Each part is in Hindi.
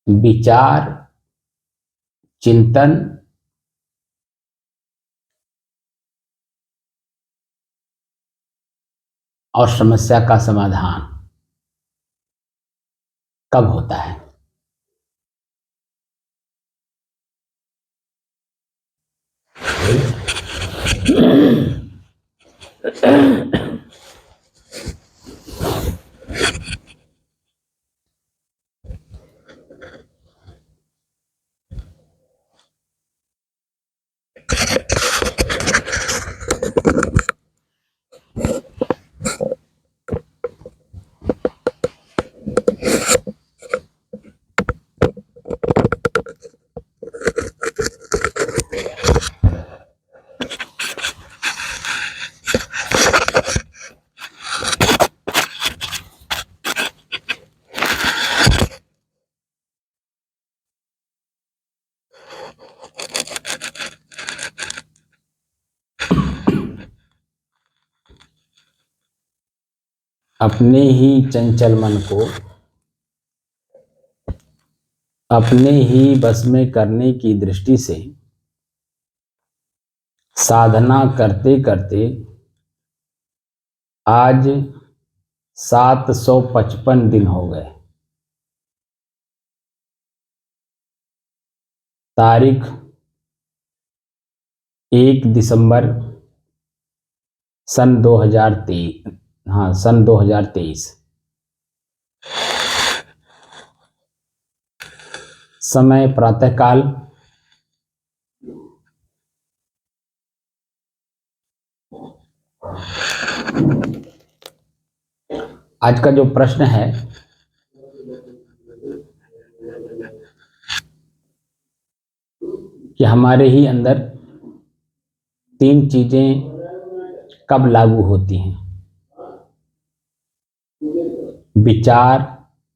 विचार, चिंतन और समस्या का समाधान कब होता है? अपने ही चंचल मन को अपने ही बस में करने की दृष्टि से साधना करते करते आज 755 दिन हो गए। तारीख 1 दिसंबर सन 2023। समय प्रातःकाल 8। आज का जो प्रश्न है कि हमारे ही अंदर 3 चीजें कब लागू होती हैं? विचार,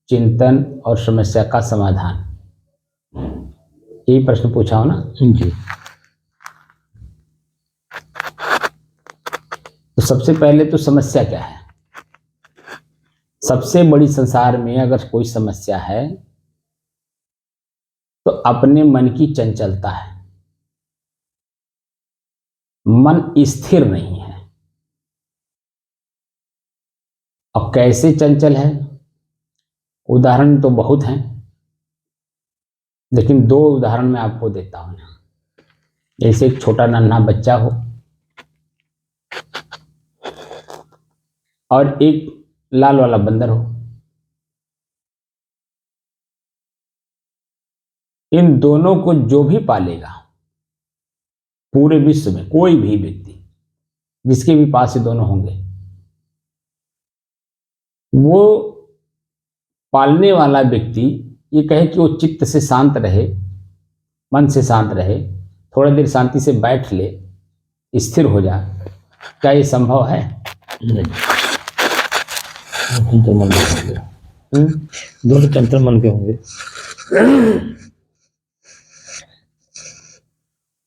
चिंतन और समस्या का समाधान। यही प्रश्न पूछा हो ना जी। तो सबसे पहले तो समस्या क्या है? सबसे बड़ी संसार में अगर कोई समस्या है तो अपने मन की चंचलता है। मन स्थिर नहीं है। अब कैसे चंचल है? उदाहरण तो बहुत हैं, लेकिन 2 उदाहरण मैं आपको देता हूं। जैसे एक छोटा नन्हा बच्चा हो और एक लाल वाला बंदर हो। इन दोनों को जो भी पालेगा, पूरे विश्व में कोई भी व्यक्ति जिसके भी पास ये दोनों होंगे, वो पालने वाला व्यक्ति ये कहे कि वो चित्त से शांत रहे, मन से शांत रहे, थोड़ी देर शांति से बैठ ले, स्थिर हो जा, क्या ये संभव है? नहीं। तो मन के होंगे, दोनों चंचल मन के होंगे।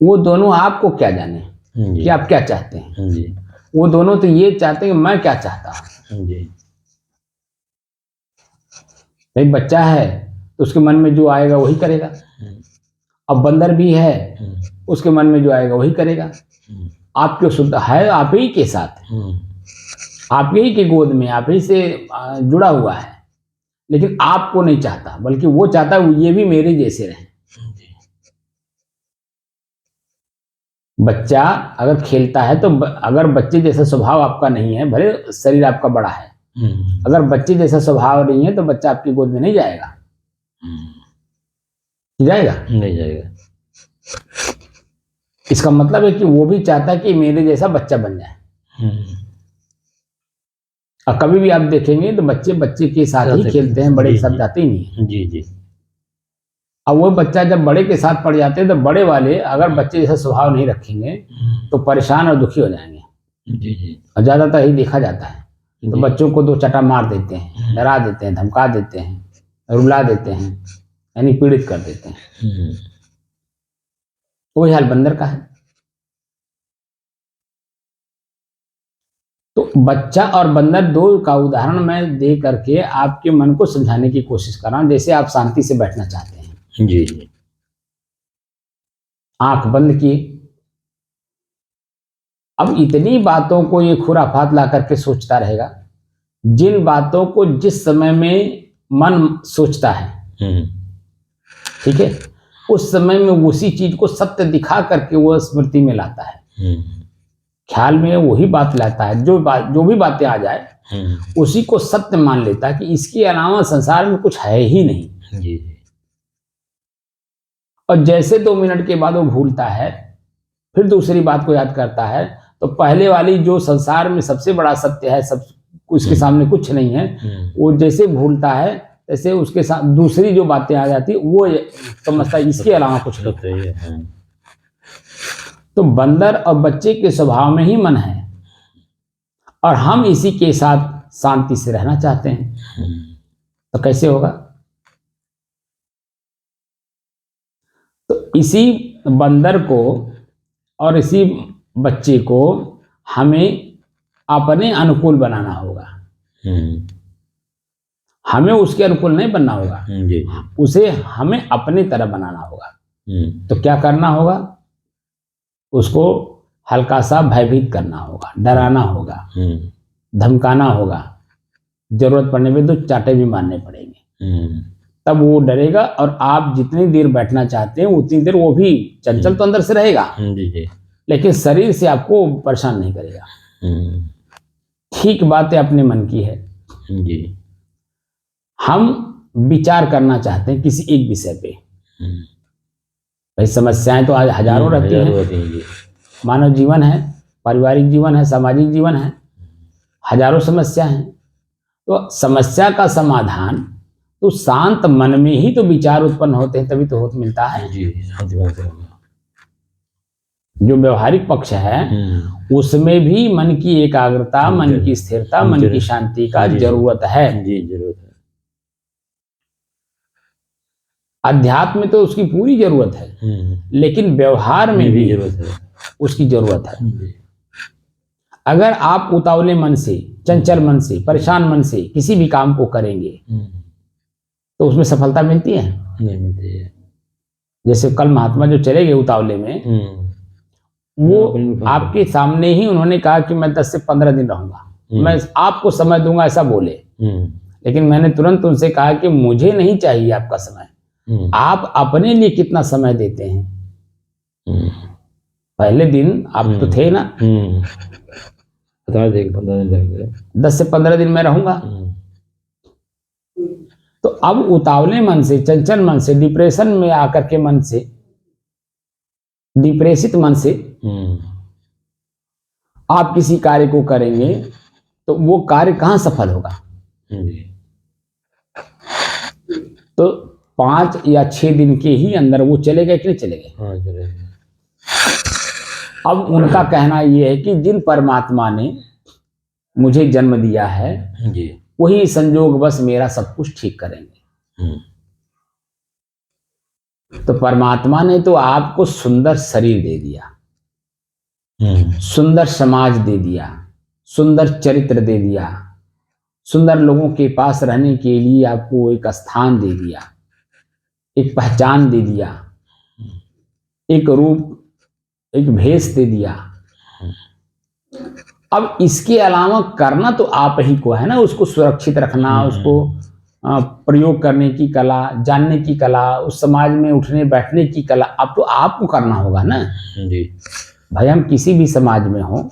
वो दोनों आपको क्या जाने कि आप क्या चाहते हैं जी। वो दोनों तो ये चाहते हैं कि मैं क्या चाहता हूं जी। भाई बच्चा है तो उसके मन में जो आएगा वही करेगा। अब बंदर भी है, उसके मन में जो आएगा वही करेगा। आपके शुद्ध है, आप ही के साथ, आप ही के गोद में, आप ही से जुड़ा हुआ है, लेकिन आपको नहीं चाहता, बल्कि वो चाहता है ये भी मेरे जैसे रहे। बच्चा अगर खेलता है तो अगर बच्चे जैसा स्वभाव आपका नहीं है, भले शरीर आपका बड़ा है, अगर बच्चे जैसा स्वभाव नहीं है तो बच्चा आपकी गोद में नहीं जाएगा। जाएगा? नहीं जाएगा। इसका मतलब है कि वो भी चाहता है कि मेरे जैसा बच्चा बन जाए। और कभी भी आप देखेंगे तो बच्चे बच्चे के साथ ही खेलते हैं, बड़े के साथ जाते ही नहीं। जी जी। अब वो बच्चा जब बड़े के साथ पड़ जाते हैं तो बड़े वाले अगर बच्चे जैसा स्वभाव नहीं रखेंगे तो परेशान और दुखी हो जाएंगे। जी जी। और ज्यादातर यही देखा जाता है। तो बच्चों को 2 चटा मार देते हैं, डरा देते हैं, धमका देते हैं, रुला देते हैं, यानी पीड़ित कर देते हैं। वही हाल बंदर का है। तो बच्चा और बंदर 2 का उदाहरण मैं दे करके आपके मन को समझाने की कोशिश कर रहा हूं। जैसे आप शांति से बैठना चाहते हैं, जी। आंख बंद किए। अब इतनी बातों को ये खुराफात ला करके सोचता रहेगा, जिन बातों को जिस समय में मन सोचता है, ठीक है, उस समय में उसी चीज को सत्य दिखा करके वो स्मृति में लाता है, ख्याल में वही बात लाता है, जो भी बातें आ जाए उसी को सत्य मान लेता है कि इसके अलावा संसार में कुछ है ही नहीं। जी। और जैसे 2 मिनट के बाद वो भूलता है, फिर दूसरी बात को याद करता है, तो पहले वाली जो संसार में सबसे बड़ा सत्य है, सब उसके सामने कुछ नहीं है, वो जैसे भूलता है तैसे उसके साथ दूसरी जो बातें आ जाती वो समझता है इसके अलावा कुछ नहीं है। तो बंदर और बच्चे के स्वभाव में ही मन है, और हम इसी के साथ शांति से रहना चाहते हैं, तो कैसे होगा? तो इसी बंदर को और इसी बच्चे को हमें अपने अनुकूल बनाना होगा। हमें उसके अनुकूल नहीं बनना होगा, उसे हमें अपनी तरह बनाना होगा। तो क्या करना होगा? उसको हल्का सा भयभीत करना होगा, डराना होगा, धमकाना होगा, जरूरत पड़ने पे 2 चांटे भी मारने पड़ेंगे, तब वो डरेगा। और आप जितनी देर बैठना चाहते हैं उतनी देर वो भी चंचल तो अंदर से रहेगा, लेकिन शरीर से आपको परेशान नहीं करेगा। ठीक बातें अपने मन की है जी। हम विचार करना चाहते हैं किसी एक विषय पे। भाई समस्याएं तो आज हजारों रहती हैं। मानव जीवन है, पारिवारिक जीवन है, सामाजिक जीवन है, हजारों समस्या हैं। तो समस्या का समाधान तो शांत मन में ही तो विचार उत्पन्न होते हैं, तभी तो होत मिलता है जी। जो व्यवहारिक पक्ष है उसमें भी मन की एकाग्रता, मन की स्थिरता, मन की शांति का जरूरत है जी, जरूरत है। अध्यात्म में तो उसकी पूरी जरूरत है, लेकिन व्यवहार में भी उसकी जरूरत है। अगर आप उतावले मन से, चंचल मन से, परेशान मन से किसी भी काम को करेंगे तो उसमें सफलता मिलती है? नहीं मिलती है। जैसे कल महात्मा जो चले गए उतावले में, वो आपके सामने ही उन्होंने कहा कि मैं 10 से 15 दिन रहूंगा, मैं आपको समय दूंगा, ऐसा बोले। लेकिन मैंने तुरंत उनसे कहा कि मुझे नहीं चाहिए आपका समय, आप अपने लिए कितना समय देते हैं? पहले दिन आप तो थे ना, 10 से 15 दिन मैं रहूंगा। तो अब उतावले मन से, चंचल मन से, डिप्रेशन में आकर के मन से, डिप्रेसित मन से आप किसी कार्य को करेंगे तो वो कार्य कहां सफल होगा? तो 5 या 6 दिन के ही अंदर वो चले गए कि नहीं चले गए? हाँ, चले गए। अब उनका कहना ये है कि जिन परमात्मा ने मुझे जन्म दिया है जी, वही संजोग बस मेरा सब कुछ ठीक करेंगे। तो परमात्मा ने तो आपको सुंदर शरीर दे दिया, सुंदर समाज दे दिया, सुंदर चरित्र दे दिया, सुंदर लोगों के पास रहने के लिए आपको एक स्थान दे दिया, एक पहचान दे दिया, एक रूप, एक भेष दे दिया। अब इसके अलावा करना तो आप ही को है ना, उसको सुरक्षित रखना, उसको प्रयोग करने की कला, जानने की कला, उस समाज में उठने बैठने की कला, अब तो आपको करना होगा ना जी। भाई हम किसी भी समाज में हो,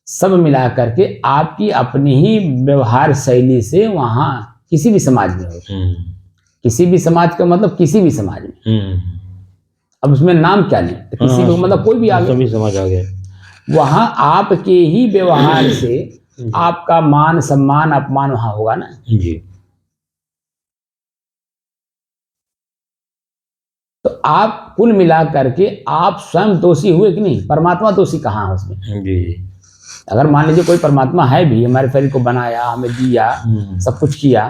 सब मिला करके आपकी अपनी ही व्यवहार शैली से वहां किसी भी समाज में हो, किसी भी समाज का मतलब किसी भी समाज में, अब उसमें नाम क्या लें, तो किसी भी मतलब कोई भी आ गया, सभी समाज आ गए, वहां आपके ही व्यवहार से आपका मान सम्मान अपमान वहां होगा ना जी। तो आप कुल मिला करके आप स्वयं दोषी हुए कि नहीं? परमात्मा दोषी कहाँ है उसमें जी। अगर मान लीजिए कोई परमात्मा है भी, हमारे शरीर को बनाया, हमें दिया, सब कुछ किया,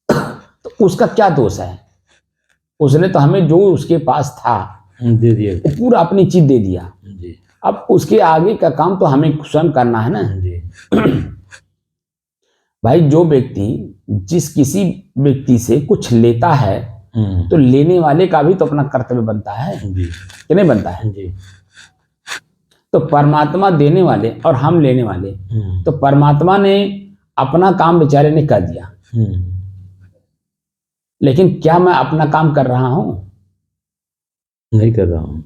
तो उसका क्या दोष है? उसने तो हमें जो उसके पास था दे दिया, वो पूरा अपनी चीज दे दिया जी। अब उसके आगे का काम तो हमें स्वयं करना है ना जी। भाई जो व्यक्ति जिस किसी व्यक्ति से कुछ लेता है तो लेने वाले का भी तो अपना कर्तव्य बनता है कि नहीं बनता है जी। तो परमात्मा देने वाले और हम लेने वाले, तो परमात्मा ने अपना काम बेचारे ने कर दिया, लेकिन क्या मैं अपना काम कर रहा हूं? नहीं कर रहा हूं।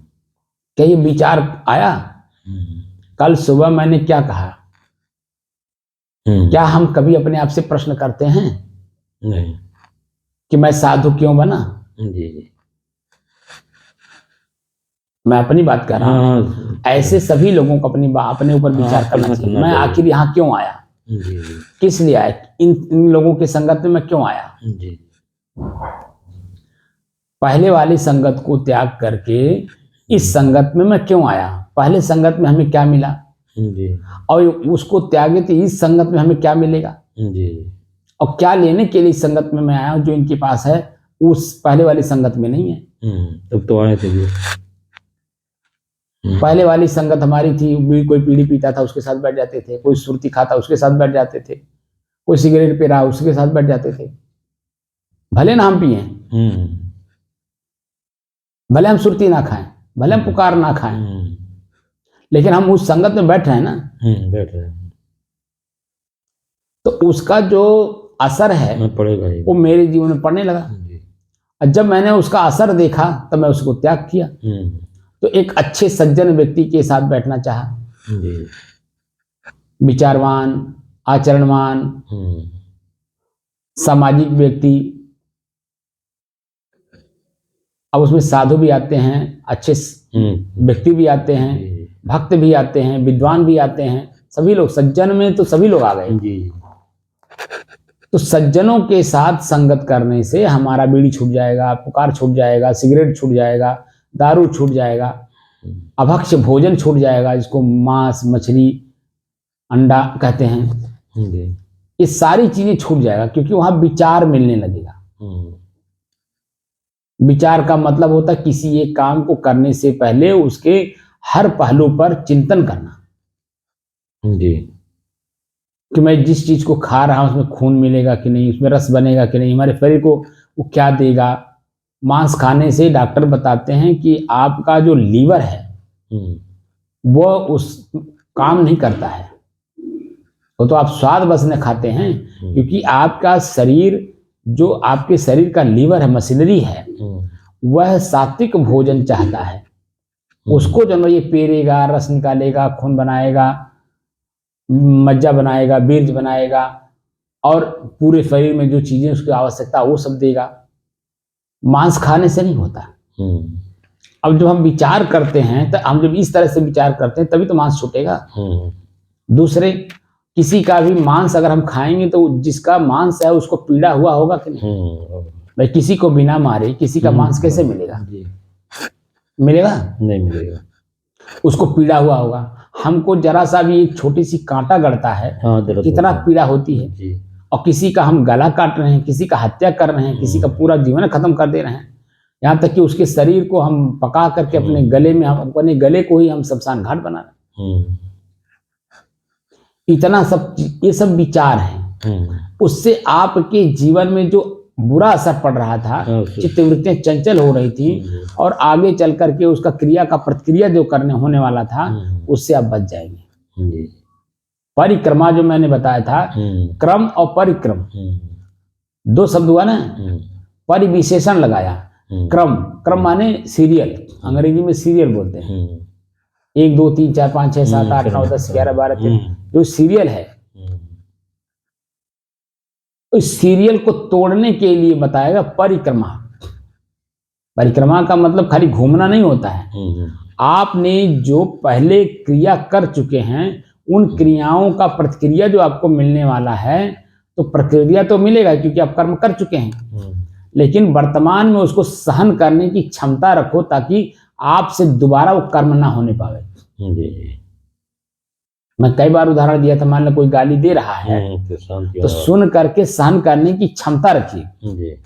क्या ये विचार आया? कल सुबह मैंने क्या कहा? क्या हम कभी अपने आप से प्रश्न करते हैं? नहीं। कि मैं साधु क्यों बना? जी। मैं अपनी बात कर रहा हूँ। ऐसे सभी लोगों को अपने ऊपर विचार करना चाहिए। मैं आखिर यहाँ क्यों आया? जी। किस लिए आया? इन लोगों की संगत में मैं क्यों आया? जी। पहले वाली संगत को त्याग करके इस संगत में मैं क्यों आया? पहले संगत में हमें क्या मिला जी। और उसको त्यागे तो इस संगत में हमें क्या मिलेगा जी। और क्या लेने के लिए इस संगत में मैं आया हूं जो इनके पास है उस पहले वाली संगत में नहीं है। तब तो आए थे भी। पहले वाली संगत हमारी थी, कोई बीड़ी पीता था उसके साथ बैठ जाते थे, कोई सुरती खाता उसके साथ बैठ जाते थे, कोई सिगरेट पी रहा उसके साथ बैठ जाते थे। भले ना हम पिए, भले हम सुरती ना खाएं, भले हम पुकार ना खाएं, लेकिन हम उस संगत में बैठ रहे हैं ना। बैठ रहे हैं तो उसका जो असर है पड़ेगा ही। वो मेरे जीवन में पड़ने लगा। और जब मैंने उसका असर देखा तब मैं उसको त्याग किया। तो एक अच्छे सज्जन व्यक्ति के साथ बैठना चाहा, विचारवान, आचरणवान, सामाजिक व्यक्ति। अब उसमें साधु भी आते हैं, अच्छे व्यक्ति भी आते हैं, भक्त भी आते हैं, विद्वान भी आते हैं, सभी लोग। सज्जन में तो सभी लोग आ गए। तो सज्जनों के साथ संगत करने से हमारा बीड़ी छूट जाएगा, पुकार छूट जाएगा, सिगरेट छूट जाएगा, दारू छूट जाएगा, अभक्ष्य भोजन छूट जाएगा, जिसको मांस, मछली, अंडा कहते हैं। ये सारी चीजें छूट जाएगा क्योंकि वहां विचार मिलने लगेगा। विचार का मतलब होता है किसी एक काम को करने से पहले उसके हर पहलू पर चिंतन करना। जी। कि मैं जिस चीज को खा रहा हूं उसमें खून मिलेगा कि नहीं, उसमें रस बनेगा कि नहीं, हमारे शरीर को वो क्या देगा। मांस खाने से डॉक्टर बताते हैं कि आपका जो लीवर है वो उस काम नहीं करता है, वो तो आप स्वाद बस में खाते हैं। क्योंकि आपका शरीर, जो आपके शरीर का लीवर है, मशीनरी है, वह सात्विक भोजन चाहता है। उसको जो ये पेरेगा, रस निकालेगा, खून बनाएगा, मज्जा बनाएगा, बीर्ज बनाएगा और पूरे शरीर में जो चीजें उसकी आवश्यकता वो सब देगा। मांस खाने से नहीं होता। अब जब हम विचार करते हैं तो हम जब इस तरह से विचार करते हैं तभी तो मांस छूटेगा। दूसरे किसी का भी मांस अगर हम खाएंगे तो जिसका मांस है उसको पीड़ा हुआ होगा कि नहीं? भाई किसी को बिना मारे किसी का मांस कैसे मिलेगा? मिलेगा? नहीं मिलेगा। उसको पीड़ा हुआ होगा। हमको जरा सा भी एक छोटी सी कांटा गड़ता है, कितना पीड़ा होती है जी। और किसी का हम गला काट रहे हैं, किसी का हत्या कर रहे हैं, किसी का पूरा जीवन खत्म कर दे रहे हैं, यहाँ तक कि उसके शरीर को हम पका करके अपने गले में, हम अपने गले को ही हम शमशान घाट बना रहे हैं। इतना सब, ये सब विचार हैं। उससे आपके जीवन में जो बुरा असर पड़ रहा था, चित्तवृत्तियां चंचल हो रही थी और आगे चल करके उसका क्रिया का प्रतिक्रिया जो करने होने वाला था उससे आप बच जाएंगे। परिक्रमा जो मैंने बताया था, क्रम और परिक्रम दो शब्द हुआ ना, परिविशेषण लगाया। क्रम, क्रम माने सीरियल, अंग्रेजी में सीरियल बोलते हैं। 1 2 3 4 5 6 7 8 9 10 11 12 13 जो सीरियल है, उस सीरियल को तोड़ने के लिए बताएगा परिक्रमा। परिक्रमा का मतलब खाली घूमना नहीं होता है। आपने जो पहले क्रिया कर चुके हैं उन क्रियाओं का प्रतिक्रिया जो आपको मिलने वाला है, तो प्रतिक्रिया तो मिलेगा क्योंकि आप कर्म कर चुके हैं, लेकिन वर्तमान में उसको सहन करने की क्षमता रखो ताकि आपसे दोबारा वो कर्म ना होने पावे। मैं कई बार उदाहरण दिया था, मान लो कोई गाली दे रहा है तो सुन करके सहन करने की क्षमता रखिए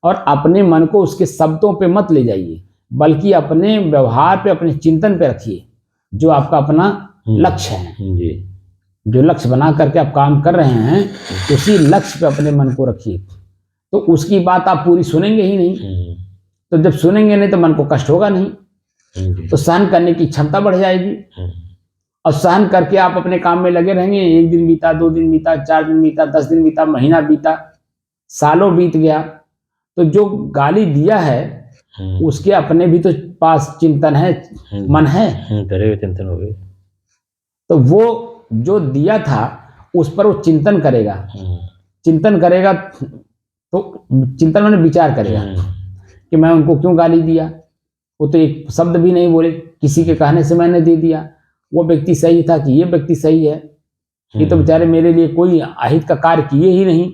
और अपने मन को उसके शब्दों पे मत ले जाइए, बल्कि अपने व्यवहार पे, अपने चिंतन पे रखिए जो आपका अपना लक्ष्य है। जो लक्ष्य बना करके आप काम कर रहे हैं उसी लक्ष्य पे अपने मन को रखिए। तो उसकी बात आप पूरी सुनेंगे ही नहीं। तो जब सुनेंगे नहीं तो मन को कष्ट होगा नहीं, तो सहन करने की क्षमता बढ़ जाएगी। और सहन करके आप अपने काम में लगे रहेंगे। 1 दिन बीता, 2 दिन बीता, 4 दिन बीता, 10 दिन बीता, महीना बीता, सालों बीत गया, तो जो गाली दिया है उसके अपने भी तो पास चिंतन है, मन है, चिंतन हो गए। तो वो जो दिया था उस पर वो चिंतन करेगा। चिंतन करेगा तो चिंतन मैंने विचार करेगा कि मैं उनको क्यों गाली दिया। वो तो एक शब्द भी नहीं बोले, किसी के कहने से मैंने दे दिया। वो व्यक्ति सही था कि ये व्यक्ति सही है? ये तो बेचारे मेरे लिए कोई अहित का कार्य किए ही नहीं,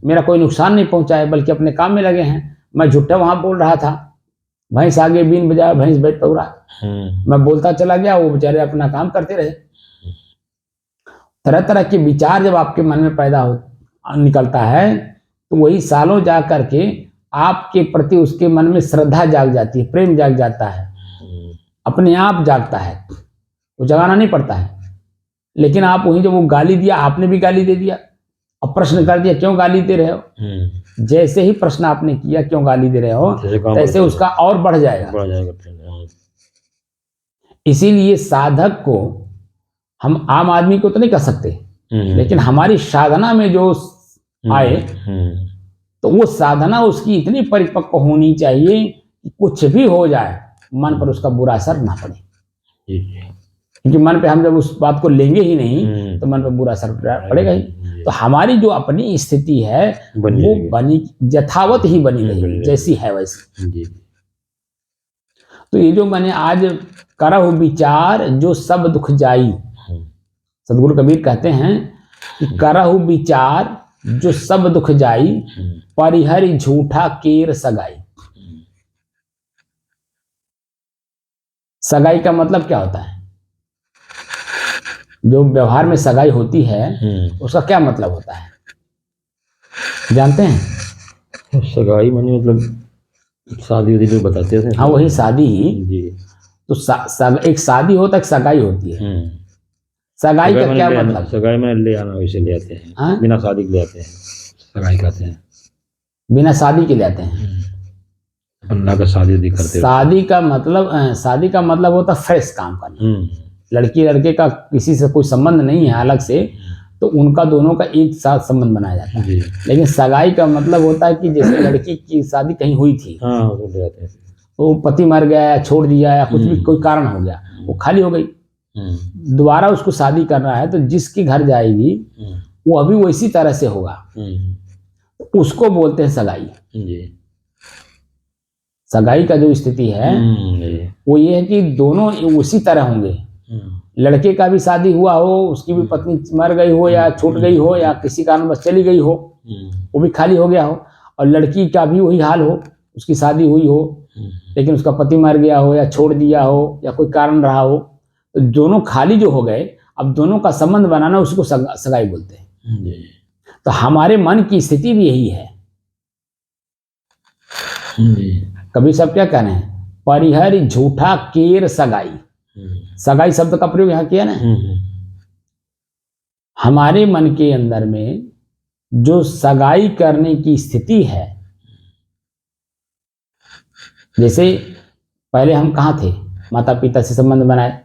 मेरा कोई नुकसान नहीं पहुंचाए, बल्कि अपने काम में लगे हैं। मैं झूठा वहां बोल रहा था, भैंस आगे बीन बजाया भैंस बैठ पौरा, मैं बोलता चला गया, वो बेचारे अपना काम करते रहे। तरह तरह के विचार जब आपके मन में पैदा हो निकलता है तो वही सालों जा करके आपके प्रति उसके मन में श्रद्धा जाग जाती है, प्रेम जाग जाता है, अपने आप जागता है, वो जगाना नहीं पड़ता है। लेकिन आप वहीं जब वो गाली दिया, आपने भी गाली दे दिया और प्रश्न कर दिया क्यों गाली दे रहे हो। जैसे ही प्रश्न आपने किया क्यों गाली दे रहे हो, तैसे उसका और बढ़ जाएगा। इसीलिए साधक को हम आम आदमी को तो नहीं कह सकते, लेकिन हमारी साधना में जो आए तो वो साधना उसकी इतनी परिपक्व होनी चाहिए कि कुछ भी हो जाए मन पर उसका बुरा असर ना पड़े। क्योंकि मन पे हम जब उस बात को लेंगे ही नहीं तो मन पर बुरा असर पड़ेगा ही। तो हमारी जो अपनी स्थिति है वो बनी यथावत ही बनी रही, जैसी है वैसी। तो ये जो मैंने आज करहु विचार जो सब दुख जाई, सदगुरु कबीर कहते हैं कि करहु विचार जो सब दुख जाई, परिहरि झूठा केर सगाई। सगाई का मतलब क्या होता है? जो व्यवहार में सगाई होती है उसका क्या मतलब होता है, जानते हैं? सगाई माने मतलब शादी जो बताते थे। हाँ, वही शादी ही जी। तो एक शादी होता है, एक सगाई होती है। सगाई का क्या मतलब? सगाई में ले आना, वैसे ले आते हैं, बिना शादी के ले आते हैं, सगाई कहते हैं। बिना शादी के ले आते हैं, अपना का शादी करते। शादी का मतलब होता है फ्रेश काम करना। लड़की लड़के का किसी से कोई संबंध नहीं है अलग से, तो उनका दोनों का एक साथ संबंध बनाया जाता है। लेकिन सगाई का मतलब होता है कि जैसे लड़की की शादी कहीं हुई थी, तो पति मर गया या छोड़ दिया या कुछ भी कोई कारण हो गया, वो खाली हो गई, दोबारा उसको शादी करना है तो जिसके घर जाएगी वो अभी वैसी तरह से होगा, उसको बोलते हैं सगाई। सगाई का जो स्थिति है वो ये है कि दोनों उसी तरह होंगे। लड़के का भी शादी हुआ हो, उसकी भी पत्नी मर गई हो या छूट गई हो या किसी कारण बस चली गई हो, वो भी खाली हो गया हो, और लड़की का भी वही हाल हो, उसकी शादी हुई हो लेकिन उसका पति मर गया हो या छोड़ दिया हो या कोई कारण रहा हो, तो दोनों खाली जो हो गए, अब दोनों का संबंध बनाना उसको सगाई बोलते हैं। तो हमारे मन की स्थिति भी यही है। कबीर साहब क्या कहना है? परिहरि झूठा केर सगाई। सगाई शब्द का प्रयोग यहां किया ना। हमारे मन के अंदर में जो सगाई करने की स्थिति है, जैसे पहले हम कहाँ थे, माता पिता से संबंध बनाए,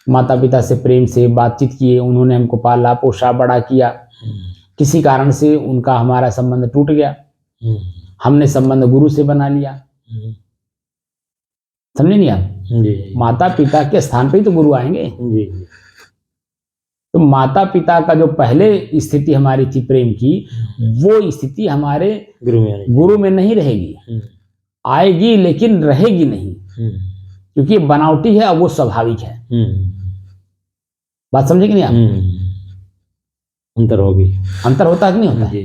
माता पिता से प्रेम से बातचीत किए, उन्होंने हमको पाला पोसा बड़ा किया, किसी कारण से उनका हमारा संबंध टूट गया, हमने संबंध गुरु से बना लिया। समझे नहीं आप? माता पिता के स्थान पे ही तो गुरु आएंगे। तो माता पिता का जो पहले स्थिति हमारी थी प्रेम की, वो स्थिति हमारे गुरु में नहीं रहेगी, आएगी लेकिन रहेगी नहीं, क्योंकि बनावटी है और वो स्वाभाविक है। बात समझे कि नहीं आप? अंतर होगी, अंतर होता है कि नहीं होता है?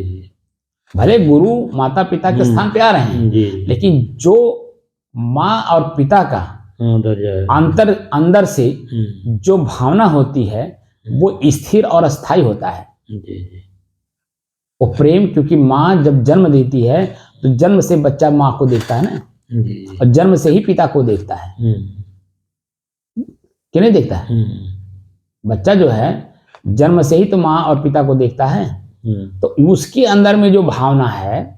भले गुरु माता पिता के स्थान पे आ रहे हैं, लेकिन जो माँ और पिता का अंदर से जो भावना होती है वो स्थिर और अस्थायी होता है। वो प्रेम, क्योंकि माँ जब जन्म देती है तो जन्म से बच्चा माँ को देखता है ना, और जन्म से ही पिता को देखता है, कि नहीं देखता है? बच्चा जो है जन्म से ही तो माँ और पिता को देखता है, तो उसके अंदर में जो भावना है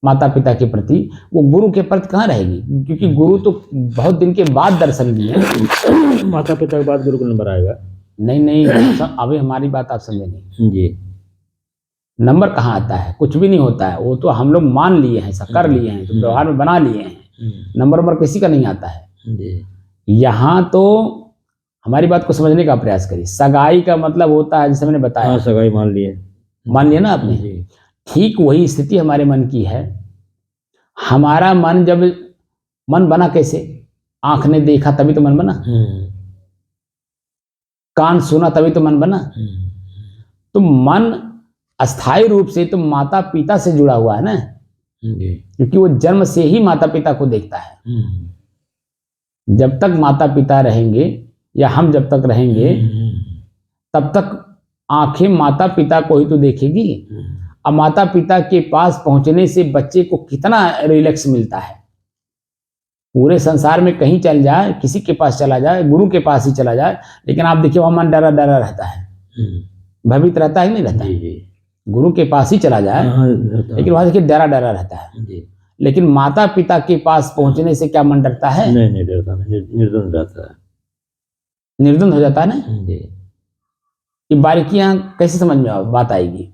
माता पिता के प्रति, वो गुरु के प्रति कहाँ रहेगी? क्योंकि गुरु तो बहुत दिन के बाद दर्शन दिए। माता पिता के बाद गुरु का नंबर आएगा? नहीं, अभी हमारी बात आप समझे नहीं जी। नंबर कहाँ आता है? कुछ भी नहीं होता है, वो तो हम लोग मान लिए हैं, ऐसा कर लिए हैं, तो व्यवहार में बना लिए हैं। नंबर किसी का नहीं आता है जी। यहाँ तो हमारी बात को समझने का प्रयास करिए। सगाई का मतलब होता है, जैसे मैंने बताया। हाँ, सगाई मान लिया ना आपने? ठीक वही स्थिति हमारे मन की है। हमारा मन जब मन बना कैसे? आंख ने देखा तभी तो मन बना, कान सुना तभी तो मन बना। तो मन अस्थायी रूप से तो माता पिता से जुड़ा हुआ है ना, क्योंकि वो जन्म से ही माता पिता को देखता है। जब तक माता पिता रहेंगे या हम जब तक रहेंगे तब तक आंखें माता पिता को ही तो देखेगी। अब माता पिता के पास पहुंचने से बच्चे को कितना रिलैक्स मिलता है। पूरे संसार में कहीं चल जाए, किसी के पास चला जाए, गुरु के पास ही चला जाए, लेकिन आप देखिए वहां मन डरा डरा रहता है, भयभीत रहता है, नहीं रहता है? गुरु के पास ही चला जाए लेकिन वहां देखिए डरा डरा रहता है। लेकिन माता पिता के पास पहुंचने से क्या मन डरता है? नहीं डरता, निर्द्वंद रहता है, निर्द्वंद हो जाता है ना। ये बारीकियां कैसे समझ में बात आएगी?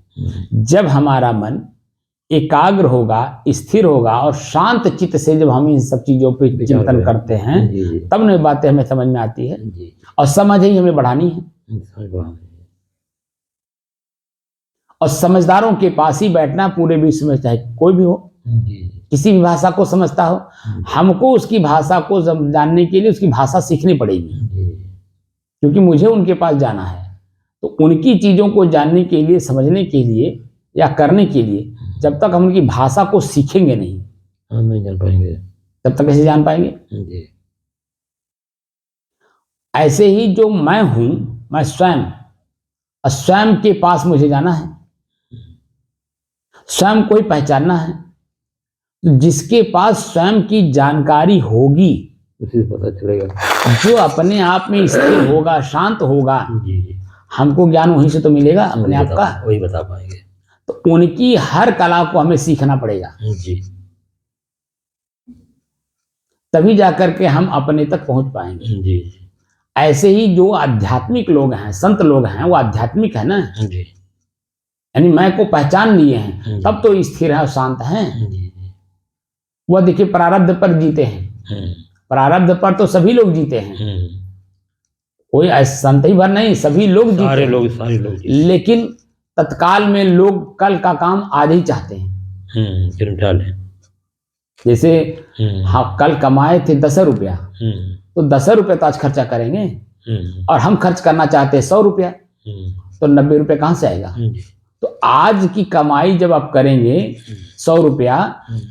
जब हमारा मन एकाग्र होगा, स्थिर होगा और शांत चित्त से जब हम इन सब चीजों पर चिंतन करते हैं, तब न बातें हमें समझ में आती है। और समझ ही हमें बढ़ानी है। और समझदारों के पास ही बैठना पूरे विश्व में, चाहे कोई भी हो, किसी भी भाषा को समझता हो, हमको उसकी भाषा को जानने के लिए उसकी भाषा सीखनी पड़ेगी, क्योंकि मुझे उनके पास जाना है। तो उनकी चीजों को जानने के लिए, समझने के लिए या करने के लिए जब तक हम उनकी भाषा को सीखेंगे नहीं, हम नहीं जान पाएंगे। तब तक कैसे जान पाएंगे? ऐसे ही जो मैं हूं, मैं स्वयं के पास मुझे जाना है, स्वयं को ही पहचानना है। तो जिसके पास स्वयं की जानकारी होगी उसे पता चलेगा, जो अपने आप में स्थिर होगा, शांत होगा, हमको ज्ञान वहीं से तो मिलेगा, अपने आप का, वही बता पाएंगे। तो उनकी हर कला को हमें सीखना पड़ेगा जी। तभी जाकर के हम अपने तक पहुंच पाएंगे। जी। ऐसे ही जो आध्यात्मिक लोग हैं, संत लोग हैं, वो आध्यात्मिक है ना, यानी मैं को पहचान लिए हैं, तब तो स्थिर है और शांत हैं। वह देखिए प्रारब्ध पर जीते हैं, प्रारब्ध पर तो सभी लोग जीते हैं, कोई संत ही भर नहीं, सभी लोग जीते, सारे लोग। लेकिन तत्काल में लोग कल का काम आज ही चाहते हैं। जैसे हाँ, कल कमाए थे 10 रुपया, तो 10 रुपये तो आज खर्चा करेंगे, और हम खर्च करना चाहते हैं 100 रुपया, तो 90 रुपये कहाँ से आएगा? तो आज की कमाई जब आप करेंगे 100 रुपया,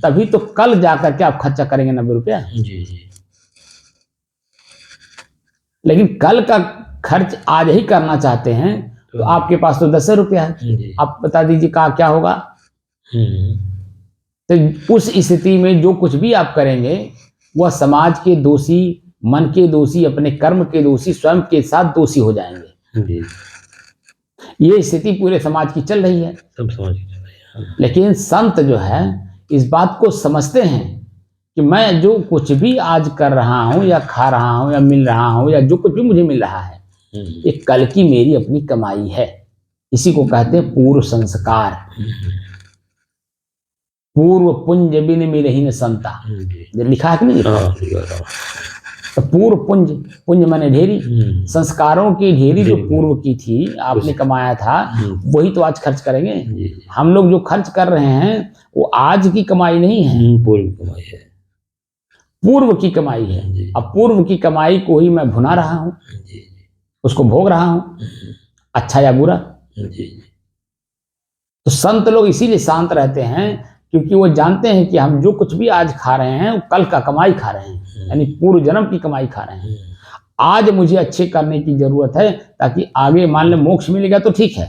तभी तो कल जाकर के आप खर्चा करेंगे 90 रुपया। लेकिन कल का खर्च आज ही करना चाहते हैं, तो आपके पास तो 10 रुपया है, आप बता दीजिए क्या होगा? तो उस स्थिति में जो कुछ भी आप करेंगे वह समाज के दोषी, मन के दोषी, अपने कर्म के दोषी, स्वयं के साथ दोषी हो जाएंगे। ये स्थिति पूरे समाज की चल रही है, सब समाज की चल रही है। लेकिन संत जो है इस बात को समझते हैं कि मैं जो कुछ भी आज कर रहा हूं या खा रहा हूं या मिल रहा हूं या जो कुछ भी मुझे मिल रहा है, ये कल की मेरी अपनी कमाई है। इसी को कहते हैं पूर्व संस्कार। पूर्व पुंज बिन मिलहि न संता, लिखा है कि नहीं? तो पूर्व पुंज माने ढेरी, संस्कारों की ढेरी जो पूर्व की थी, आपने कमाया था, वही तो आज खर्च करेंगे। हम लोग जो खर्च कर रहे हैं वो आज की कमाई नहीं है, पूर्व कमाई है, पूर्व की कमाई है। अब पूर्व की कमाई को ही मैं भुना रहा हूं, उसको भोग रहा हूं, अच्छा या बुरा। तो संत लोग इसीलिए शांत रहते हैं, क्योंकि वो जानते हैं कि हम जो कुछ भी आज खा रहे हैं वो कल का कमाई खा रहे हैं, यानी पूर्व जन्म की कमाई खा रहे हैं। आज मुझे अच्छे करने की जरूरत है, ताकि आगे मान ले मोक्ष मिलेगा तो ठीक है,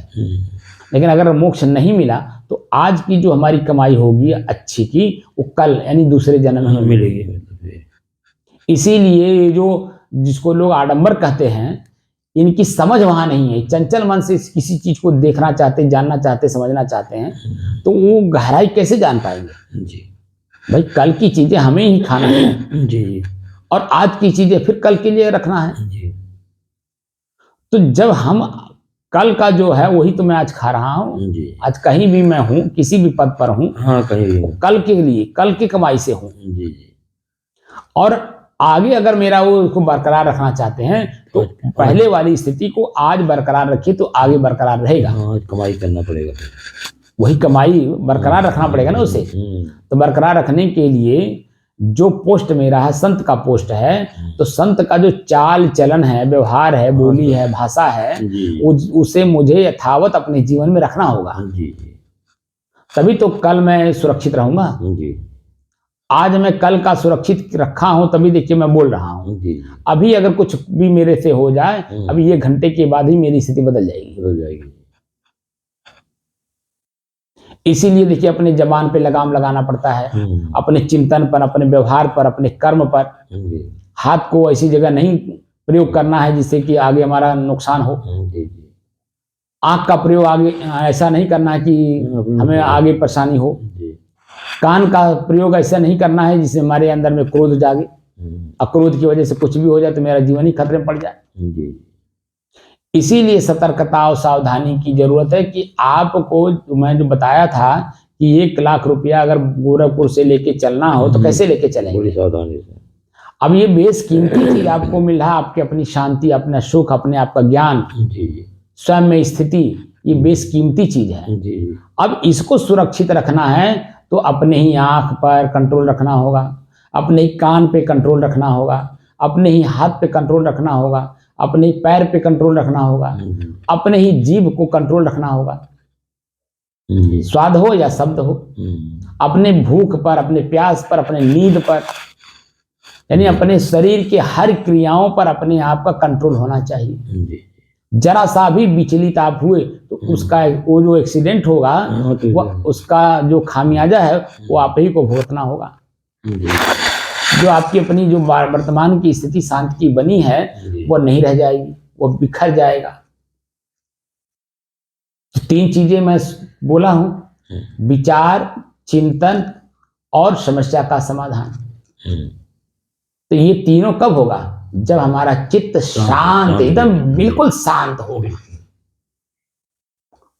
लेकिन अगर मोक्ष नहीं मिला तो आज की जो हमारी कमाई होगी अच्छी की, वो कल यानी दूसरे जन्म में मिलेगी। इसीलिए जो जिसको लोग आडंबर कहते हैं, इनकी समझ वहां नहीं है, चंचल मन से किसी चीज को देखना चाहते, जानना चाहते, समझना चाहते हैं, तो वो गहराई कैसे जान पाएंगे? जी भाई कल की चीजें हमें ही खाना है जी, और आज की चीजें फिर कल के लिए रखना है। जी तो जब हम कल का जो है वही तो मैं आज खा रहा हूँ, जी, आज कहीं भी मैं हूँ, किसी भी पद पर हूँ, हाँ कहीं भी, कल के लिए, कल की कमाई से हूँ। जी जी, और आगे अगर मेरा वो उसको बरकरार रखना चाहते हैं तो पहले वाली स्थिति को आज बरकरार रखिए तो आगे बरकरार रहेगा। हाँ कमाई करना पड़ेगा, वही कमाई बरकरार रखना पड़ेगा ना उसे। तो बरकरार रखने के लिए जो पोस्ट मेरा है, संत का पोस्ट है, तो संत का जो चाल चलन है, व्यवहार है, बोली है, भाषा है, उसे मुझे यथावत अपने जीवन में रखना होगा। जी तभी तो कल मैं सुरक्षित रहूंगा। जी, आज मैं कल का सुरक्षित रखा हूं तभी देखिए मैं बोल रहा हूं। जी अभी अगर कुछ भी मेरे से हो जाए, अभी ये घंटे के बाद ही मेरी स्थिति बदल जाएगी। इसीलिए देखिए अपने जबान पे लगाम लगाना पड़ता है, अपने चिंतन पर, अपने व्यवहार पर, अपने कर्म पर। हाथ को ऐसी जगह नहीं प्रयोग करना है जिससे कि आगे हमारा नुकसान हो। आंख का प्रयोग आगे ऐसा नहीं करना है कि हमें आगे परेशानी हो। कान का प्रयोग ऐसा नहीं करना है जिससे हमारे अंदर में क्रोध जागे, अक्रोध की वजह से कुछ भी हो जाए तो मेरा जीवन ही खतरे में पड़ जाए। इसीलिए सतर्कता और सावधानी की जरूरत है कि आपको मैं जो बताया था कि 1 लाख रुपया अगर गोरखपुर से लेके चलना हो तो कैसे लेके चलेंगे? बड़ी सावधानी से। अब ये बेशकीमती चीज आपको मिल रहा है, आपकी अपनी शांति, अपना सुख, अपने आपका ज्ञान, स्वयं में स्थिति, ये बेशकीमती चीज है। अब इसको सुरक्षित रखना है तो अपने ही आंख पर कंट्रोल रखना होगा, अपने ही कान पे कंट्रोल रखना होगा, अपने ही हाथ पे कंट्रोल रखना होगा, अपने ही पैर पे कंट्रोल रखना होगा, अपने ही जीभ को कंट्रोल रखना होगा, स्वाद हो या शब्द हो, अपने भूख पर, अपने प्यास पर, अपने नींद पर, यानी अपने शरीर के हर क्रियाओं पर अपने आप का कंट्रोल होना चाहिए। जरा सा भी विचलित आप हुए तो उसका वो जो एक्सीडेंट होगा वो उसका जो खामियाजा है वो आप ही को भुगतना होगा। जो आपकी अपनी जो वर्तमान की स्थिति शांति की बनी है वो नहीं रह जाएगी, वो बिखर जाएगा। तो 3 चीजें मैं बोला हूं, विचार, चिंतन और समस्या का समाधान। तो ये तीनों कब होगा? जब हमारा चित्त शांत, एकदम बिल्कुल शांत होगा।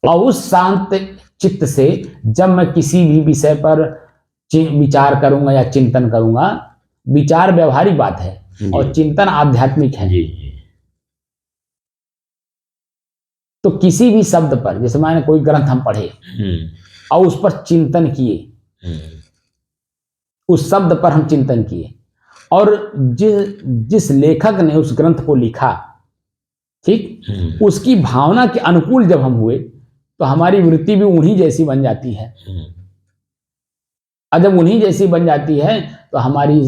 और उस शांत चित्त से जब मैं किसी भी विषय पर विचार करूंगा या चिंतन करूंगा, विचार व्यवहारिक बात है और चिंतन आध्यात्मिक है। तो किसी भी शब्द पर, जैसे मैंने कोई ग्रंथ हम पढ़े और उस पर चिंतन किए, उस शब्द पर हम चिंतन किए और जिस लेखक ने उस ग्रंथ को लिखा, ठीक, उसकी भावना के अनुकूल जब हम हुए तो हमारी वृत्ति भी उन्हीं जैसी बन जाती है। और जब उन्हीं जैसी बन जाती है तो हमारी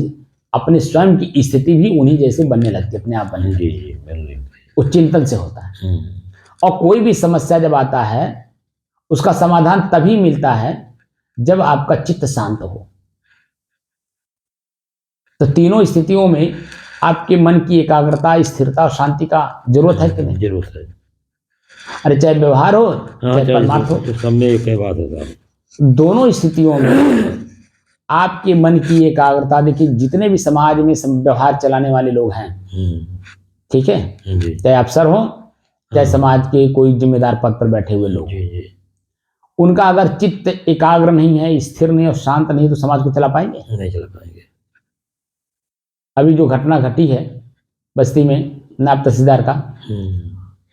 अपने स्वयं की स्थिति भी उन्हीं जैसे बनने लगती है, अपने आप बनने लगती है। वो चिंतन से होता है। और कोई भी समस्या जब आता है उसका समाधान तभी मिलता है जब आपका चित्त शांत हो। तो तीनों स्थितियों में आपके मन की एकाग्रता, स्थिरता और शांति का जरूरत है कि नहीं? जरूरत है। अरे चाहे व्यवहार हो चाहे परमार्थ हो, तो सब में एक ही बात है। दोनों स्थितियों में आपके मन की एकाग्रता, देखिए जितने भी समाज में व्यवहार चलाने वाले लोग हैं, ठीक है, चाहे अफसर हो चाहे समाज के कोई जिम्मेदार पद पर बैठे हुए लोग, उनका अगर चित्त एकाग्र नहीं है, स्थिर नहीं और शांत नहीं, तो समाज को चला पाएंगे? नहीं चला पाएंगे। अभी जो घटना घटी है बस्ती में नायब तहसीलदार का,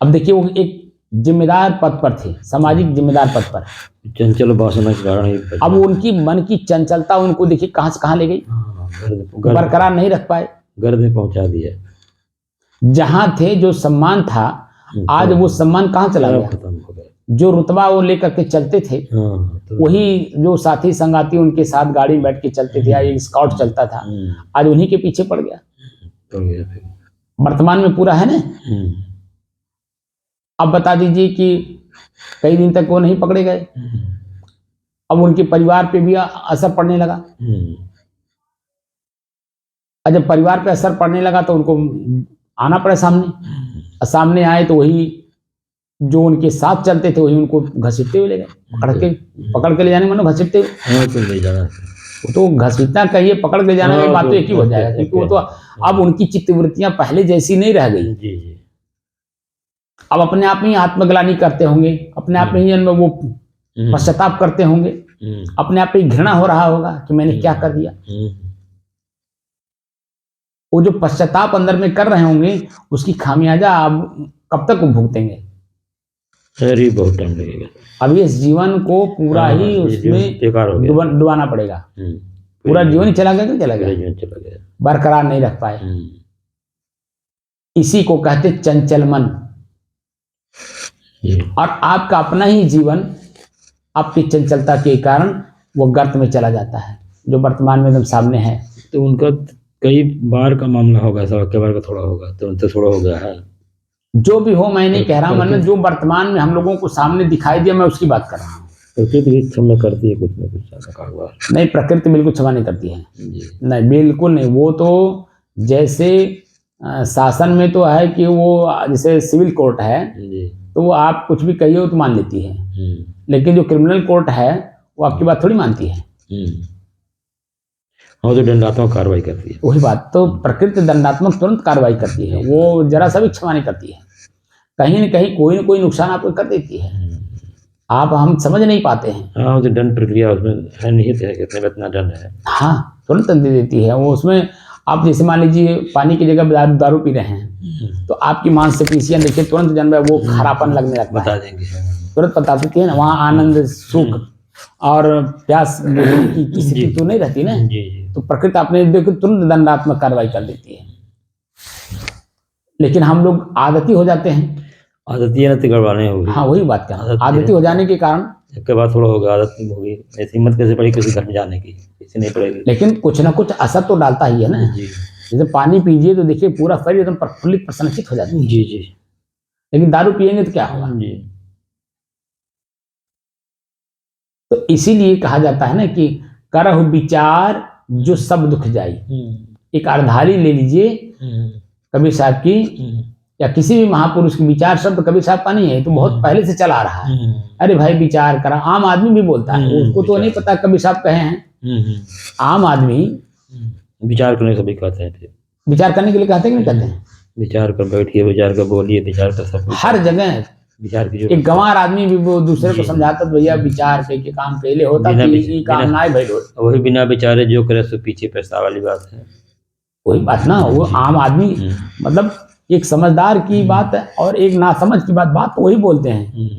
अब देखिए वो एक जिम्मेदार पद पर थे, सामाजिक जिम्मेदार पद पर, चंचल वासना के कारण अब उनकी मन की चंचलता उनको देखिए कहां से कहां ले गई, बरकरार नहीं रख पाए, गर्द में पहुंचा दिया। जहां थे जो सम्मान था, आज वो सम्मान कहां चला गया? जो रुतबा वो लेकर के चलते थे, वही जो साथी संगाती उनके साथ गाड़ी में बैठ के चलते थे, या स्काउट चलता था, आज उन्हीं के पीछे पड़ गया। वर्तमान में पूरा है ना। अब बता दीजिए कि कई दिन तक वो नहीं पकड़े गए, अब उनके परिवार पे भी असर पड़ने लगा। और जब परिवार पे असर पड़ने लगा तो उनको आना पड़े सामने। और सामने आए तो वही जो उनके साथ चलते थे वही उनको घसीटते हुए ले गए, पकड़ के ले जाने मानो घसीटते हुए। हाँ, तो ले जाना वो तो घसीटना कहिए, पकड़ के जाने की बात तो एक ही हो जाएगा, क्योंकि वो तो अब उनकी चित्तवृत्तियां पहले जैसी नहीं रह गई। जी जी। अब अपने आप में ही आत्मग्लानि करते होंगे, अपने आप में ही इनमें वो पश्चाताप करते होंगे, अपने आप पे ही घृणा हो रहा होगा कि मैंने क्या कर दिया। वो जो पश्चाताप अंदर में कर रहे होंगे उसकी खामियाजा अब कब तक वो भुगतेंगे? अरे बहुत टाइम लगेगा। अब इस जीवन को पूरा ही उसमें डुबाना पड़ेगा। पूरा जीवन ही चला गया कि चला गया, बरकरार नहीं रख पाए। इसी को कहते चंचल मन। और आपका अपना ही जीवन आपकी चंचलता के कारण वो गर्त में चला जाता है, जो वर्तमान में एकदम सामने है। तो उनका कई बार का मामला होगा, सब के बार का थोड़ा होगा, तो उनसे थोड़ा हो गया है। जो भी हो, मैं नहीं कह रहा, मतलब जो वर्तमान में हम लोगों को सामने दिखाई दिया, मैं उसकी बात कर रहा हूँ। प्रकृति भी क्षमा करती है कुछ ना कुछ। नहीं, प्रकृति बिल्कुल क्षमा नहीं करती है, नहीं बिल्कुल नहीं। वो तो जैसे शासन में तो है कि वो जैसे सिविल कोर्ट है तो वो आप कुछ भी कहिए वो तो मान लेती है, लेकिन जो क्रिमिनल कोर्ट है वो आपकी बात थोड़ी मानती है। वो तो दंडात्मक कार्रवाई करती है। वही बात, तो प्रकृति दंडात्मक तुरंत कार्रवाई करती है, वो जरा सा भी क्षमा नहीं करती है। कहीं न कहीं कोई न कोई नुकसान आपको कर देती है, आप हम समझ नहीं पाते हैं। हाँ, तो दंड प्रक्रिया उसमें है, निहित है कितने इतना दंड है। हाँ, तुरंत दे देती है वो। उसमें आप जैसे मान लीजिए पानी की जगह दारू पी रहे हैं तो आपकी मांसपेशियां देखिए तुरंत जन्म है वो खरापन लगने लगता है, बता देंगे, तुरंत बता देती है ना। वहाँ आनंद सुख और प्यास की स्थिति तो नहीं रहती ना। तो प्रकृति आपने देखो तुरंत दंडात्मक कार्रवाई कर देती है, लेकिन हम लोग आदती हो जाते हैं। आदती है ना तो गड़बड़ाने होगी। हाँ, वही बात क्या, आदती हो जाने के कारण इसके बाद थोड़ा होगा, आदत नहीं होगी। ऐसी हिम्मत कैसे पड़ी किसी घर में जाने की, किसी नहीं पड़ेगी। लेकिन कुछ ना कुछ असर तो डालता ही है ना। जैसे पानी पीजिए तो देखिए पूरा शरीर एकदम प्रफुल्लित प्रसन्नचित हो जाता है। जी जी। लेकिन दारू पिएंगे तो क्या होगा जी। तो इसीलिए कहा जाता है ना कि करहु विचार जो सब दुख जाई। एक अर्धारी ले लीजिए कबीर साहब की या किसी भी महापुरुष की, विचार शब्द कबीर साहब का नहीं है, तो बहुत पहले से चला आ रहा है। अरे भाई विचार करा, आम आदमी भी बोलता है, उसको तो नहीं पता कबीर साहब कहे हैं। आम आदमी विचार करने के लिए कहते हैं, विचार करने के लिए कहते हैं कि नहीं कहते हैं? विचार कर बैठिए, विचार कर बोलिए, विचार कर सब हर जगह विचार की। एक गंवार आदमी भी वो दूसरे को समझाता तो भैया विचार के काम पहले होता, काम ना भाई वही बिना विचारे जो करे सो पीछे पछता वाली बात है। वही बात ना, वो आम आदमी मतलब एक समझदार की बात है और एक नासमझ की बात तो वही बोलते हैं।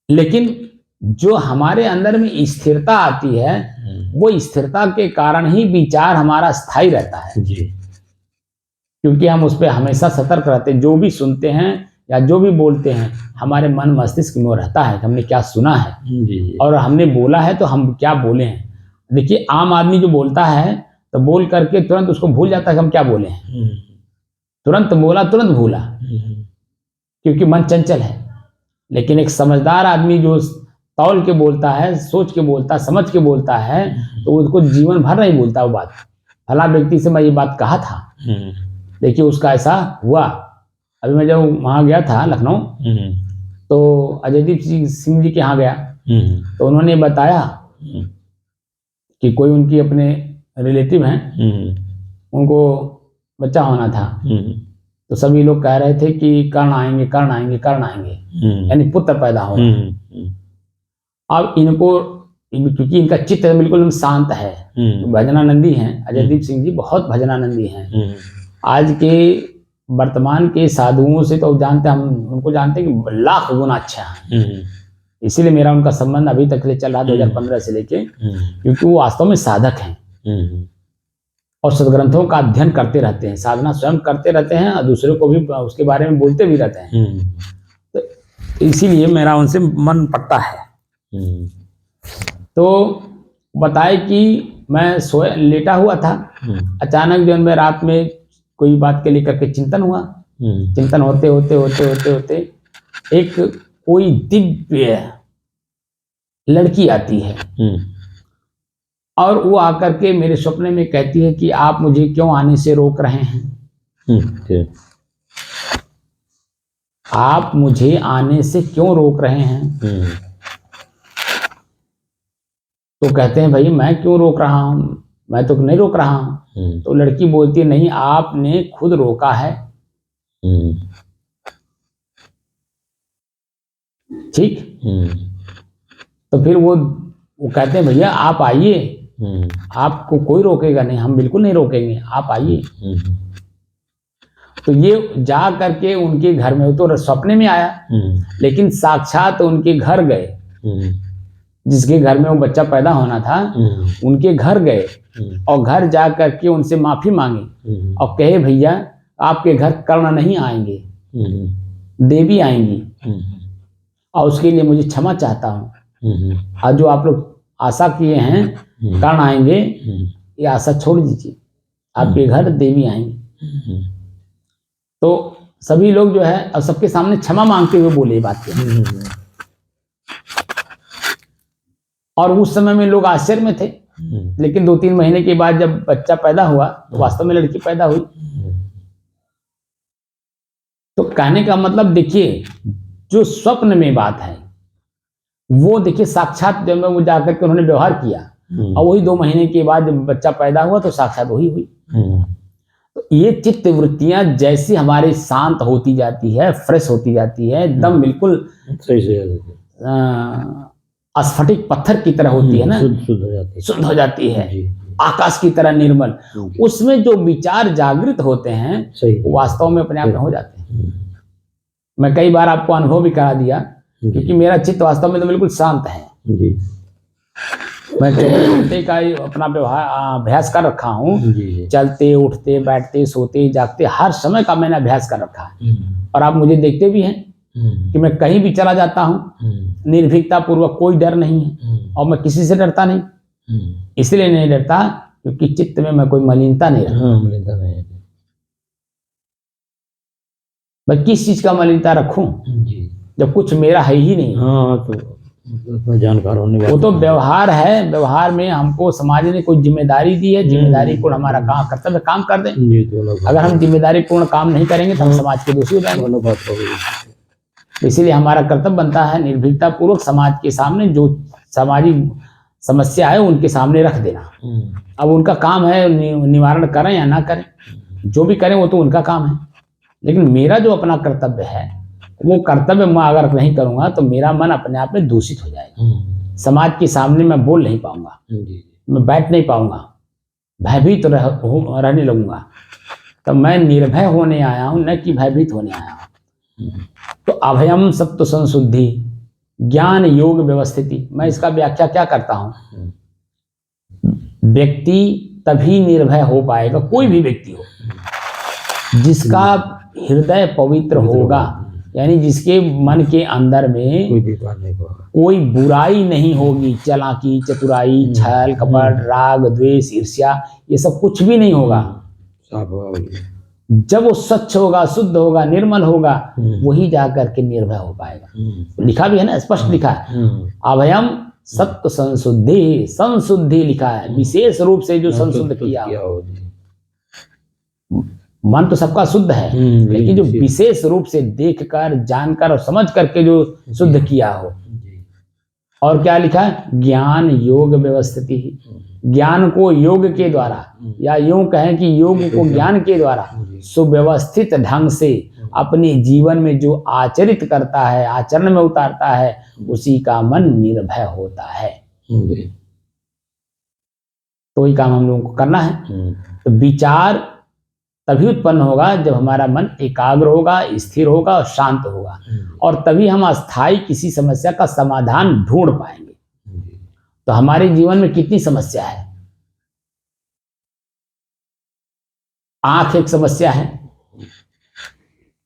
लेकिन जो हमारे अंदर में स्थिरता आती है वो स्थिरता के कारण ही विचार हमारा स्थायी रहता है जी। क्योंकि हम उस पर हमेशा सतर्क रहते हैं, जो भी सुनते हैं या जो भी बोलते हैं हमारे मन मस्तिष्क में रहता है कि हमने क्या सुना है जी। और हमने बोला है तो हम क्या बोले हैं। देखिए आम आदमी जो बोलता है तो बोल करके तुरंत उसको भूल जाता है कि हम क्या बोले हैं, तुरंत बोला तुरंत भूला, क्योंकि मन चंचल है। लेकिन एक समझदार आदमी जो तौल के बोलता है, सोच के बोलता है, समझ के बोलता है, तो उसको जीवन भर नहीं भूलता वो बात। फला व्यक्ति से मैं ये बात कहा था, देखिए उसका ऐसा हुआ। अभी मैं जब वहाँ गया था लखनऊ तो अजयदीप सिंह जी के यहाँ गया तो उन्होंने बताया कि कोई उनकी अपने रिलेटिव हैं, उनको बच्चा होना था, तो सभी लोग कह रहे थे कि कर्ण आएंगे कर्ण आएंगे कर्ण आएंगे, यानी पुत्र पैदा होगा। अब इनको क्योंकि इनका चित्त बिल्कुल शांत है, भजनानंदी हैं अजयदीप सिंह जी, बहुत भजनानंदी हैं। आज के वर्तमान के साधुओं से तो जानते हम उनको जानते हैं कि लाख गुना अच्छा है। इसीलिए मेरा उनका संबंध अभी तक ले चल रहा 2015 से लेके, क्योंकि वो वास्तव में साधक हैं और सदग्रंथों का अध्ययन करते रहते हैं, साधना स्वयं करते रहते हैं और दूसरे को भी उसके बारे में बोलते भी रहते हैं। तो इसीलिए मेरा उनसे मन पड़ता है। तो बताए कि मैं सोया लेटा हुआ था, अचानक जो मैं रात में कोई बात के लेकर के चिंतन हुआ, चिंतन होते होते होते होते होते एक कोई दिव्य लड़की आती है और वो आकर के मेरे सपने में कहती है कि आप मुझे क्यों आने से रोक रहे हैं। आप मुझे आने से क्यों रोक रहे हैं? तो कहते हैं भाई मैं क्यों रोक रहा हूं, मैं तो नहीं रोक रहा हूं। तो लड़की बोलती है नहीं, आपने खुद रोका है। ठीक। तो फिर वो कहते हैं भैया आप आइए, आपको कोई रोकेगा नहीं, हम बिल्कुल नहीं रोकेंगे, आप आइए। तो ये जा करके उनके घर में, तो सपने में आया, लेकिन साक्षात उनके घर गए, जिसके घर में वो बच्चा पैदा होना था, उनके घर गए और घर जा करके उनसे माफी मांगी और कहे भैया आपके घर कर्ण नहीं आएंगे, देवी आएंगी और उसके लिए मुझे क्षमा चाहता हूँ। और जो आप लोग आशा किए हैं कर्ण आएंगे, ये आशा छोड़ दीजिए, आपके घर देवी आएंगी। तो सभी लोग जो है अब सबके सामने क्षमा मांगते हुए बोले बात के। और उस समय में लोग आश्चर्य में थे, लेकिन 2-3 महीने के बाद जब बच्चा पैदा हुआ तो वास्तव में लड़की पैदा हुई। तो कहने का मतलब देखिए, जो स्वप्न में बात है वो देखिए साक्षात जब वो जाकर के उन्होंने व्यवहार किया और वही 2 महीने के बाद जब बच्चा पैदा हुआ तो साक्षात वही हुई। तो ये चित्त वृत्तियां जैसी हमारी शांत होती जाती है, फ्रेश होती जाती है, एकदम बिल्कुल स्फटिक पत्थर की तरह होती है ना, शुद्ध हो जाती है, आकाश की तरह निर्मल, उसमें जो विचार जागृत होते हैं वो वास्तव में अपने आप में हो जाते हैं। मैं कई बार आपको अनुभव भी करा दिया, क्योंकि मेरा चित्त वास्तव में तो बिल्कुल शांत है। मैं 24 घंटे का अपना व्यवहार अभ्यास कर रखा हूँ, चलते उठते बैठते सोते जागते हर समय का मैंने अभ्यास कर रखा है। और आप मुझे देखते भी हैं कि मैं कहीं भी चला जाता हूँ निर्भीकता पूर्वक, कोई डर नहीं है और मैं किसी से डरता नहीं। इसलिए नहीं डरता क्योंकि चित्त में मैं कोई मलिनता नहीं रखता। मैं किस चीज का मलिनता रखूं जब कुछ मेरा है ही नहीं। तो जानकार होने वो तो व्यवहार है, व्यवहार में हमको समाज ने कोई जिम्मेदारी दी है, जिम्मेदारी पूर्ण हमारा काम कर्तव्य काम कर दें। अगर हम जिम्मेदारी पूर्ण काम नहीं करेंगे तो हम समाज के दोषी हो जाएंगे। इसीलिए हमारा कर्तव्य बनता है निर्भीकता पूर्वक समाज के सामने जो सामाजिक समस्या है उनके सामने रख देना। अब उनका काम है निवारण करें या ना करें, जो भी करें वो तो उनका काम है, लेकिन मेरा जो अपना कर्तव्य है वो कर्तव्य मैं अगर नहीं करूंगा तो मेरा मन अपने आप में दूषित हो जाएगा। समाज के सामने मैं बोल नहीं पाऊंगा, मैं बैठ नहीं पाऊंगा, भयभीत रहने लगूंगा। तो मैं निर्भय होने आया हूं, न कि भयभीत होने आया हूं। तो अभयम सत्व संशुद्धि ज्ञान योग व्यवस्थिति, मैं इसका व्याख्या क्या करता हूं? व्यक्ति तभी निर्भय हो पाएगा, कोई भी व्यक्ति हो जिसका हृदय पवित्र होगा, यानी जिसके मन के अंदर में कोई बुराई नहीं होगी, चालाकी चतुराई छल कपट राग द्वेष ईर्ष्या ये सब कुछ भी नहीं होगा। जब वो स्वच्छ होगा, शुद्ध होगा, निर्मल होगा, वही जाकर के निर्भय हो पाएगा। लिखा भी है ना, स्पष्ट लिखा है अभयम सत्व संशुद्धि, संशुद्धि लिखा है, विशेष रूप से जो संशुद्ध किया हो। मन तो सबका शुद्ध है, लेकिन जो विशेष रूप से देखकर जानकर और समझ करके जो शुद्ध किया हो। और क्या लिखा है? ज्ञान योग व्यवस्थिति, ज्ञान को योग के द्वारा, या यूं कहें कि योग को ज्ञान के द्वारा सुव्यवस्थित ढंग से अपने जीवन में जो आचरित करता है, आचरण में उतारता है, उसी का मन निर्भय होता है। तो ये काम हम लोगों को करना है। तो विचार तभी उत्पन्न होगा जब हमारा मन एकाग्र होगा, स्थिर होगा और शांत होगा, और तभी हम अस्थायी किसी समस्या का समाधान ढूंढ पाएंगे। तो हमारे जीवन में कितनी समस्या है? आंख एक समस्या है,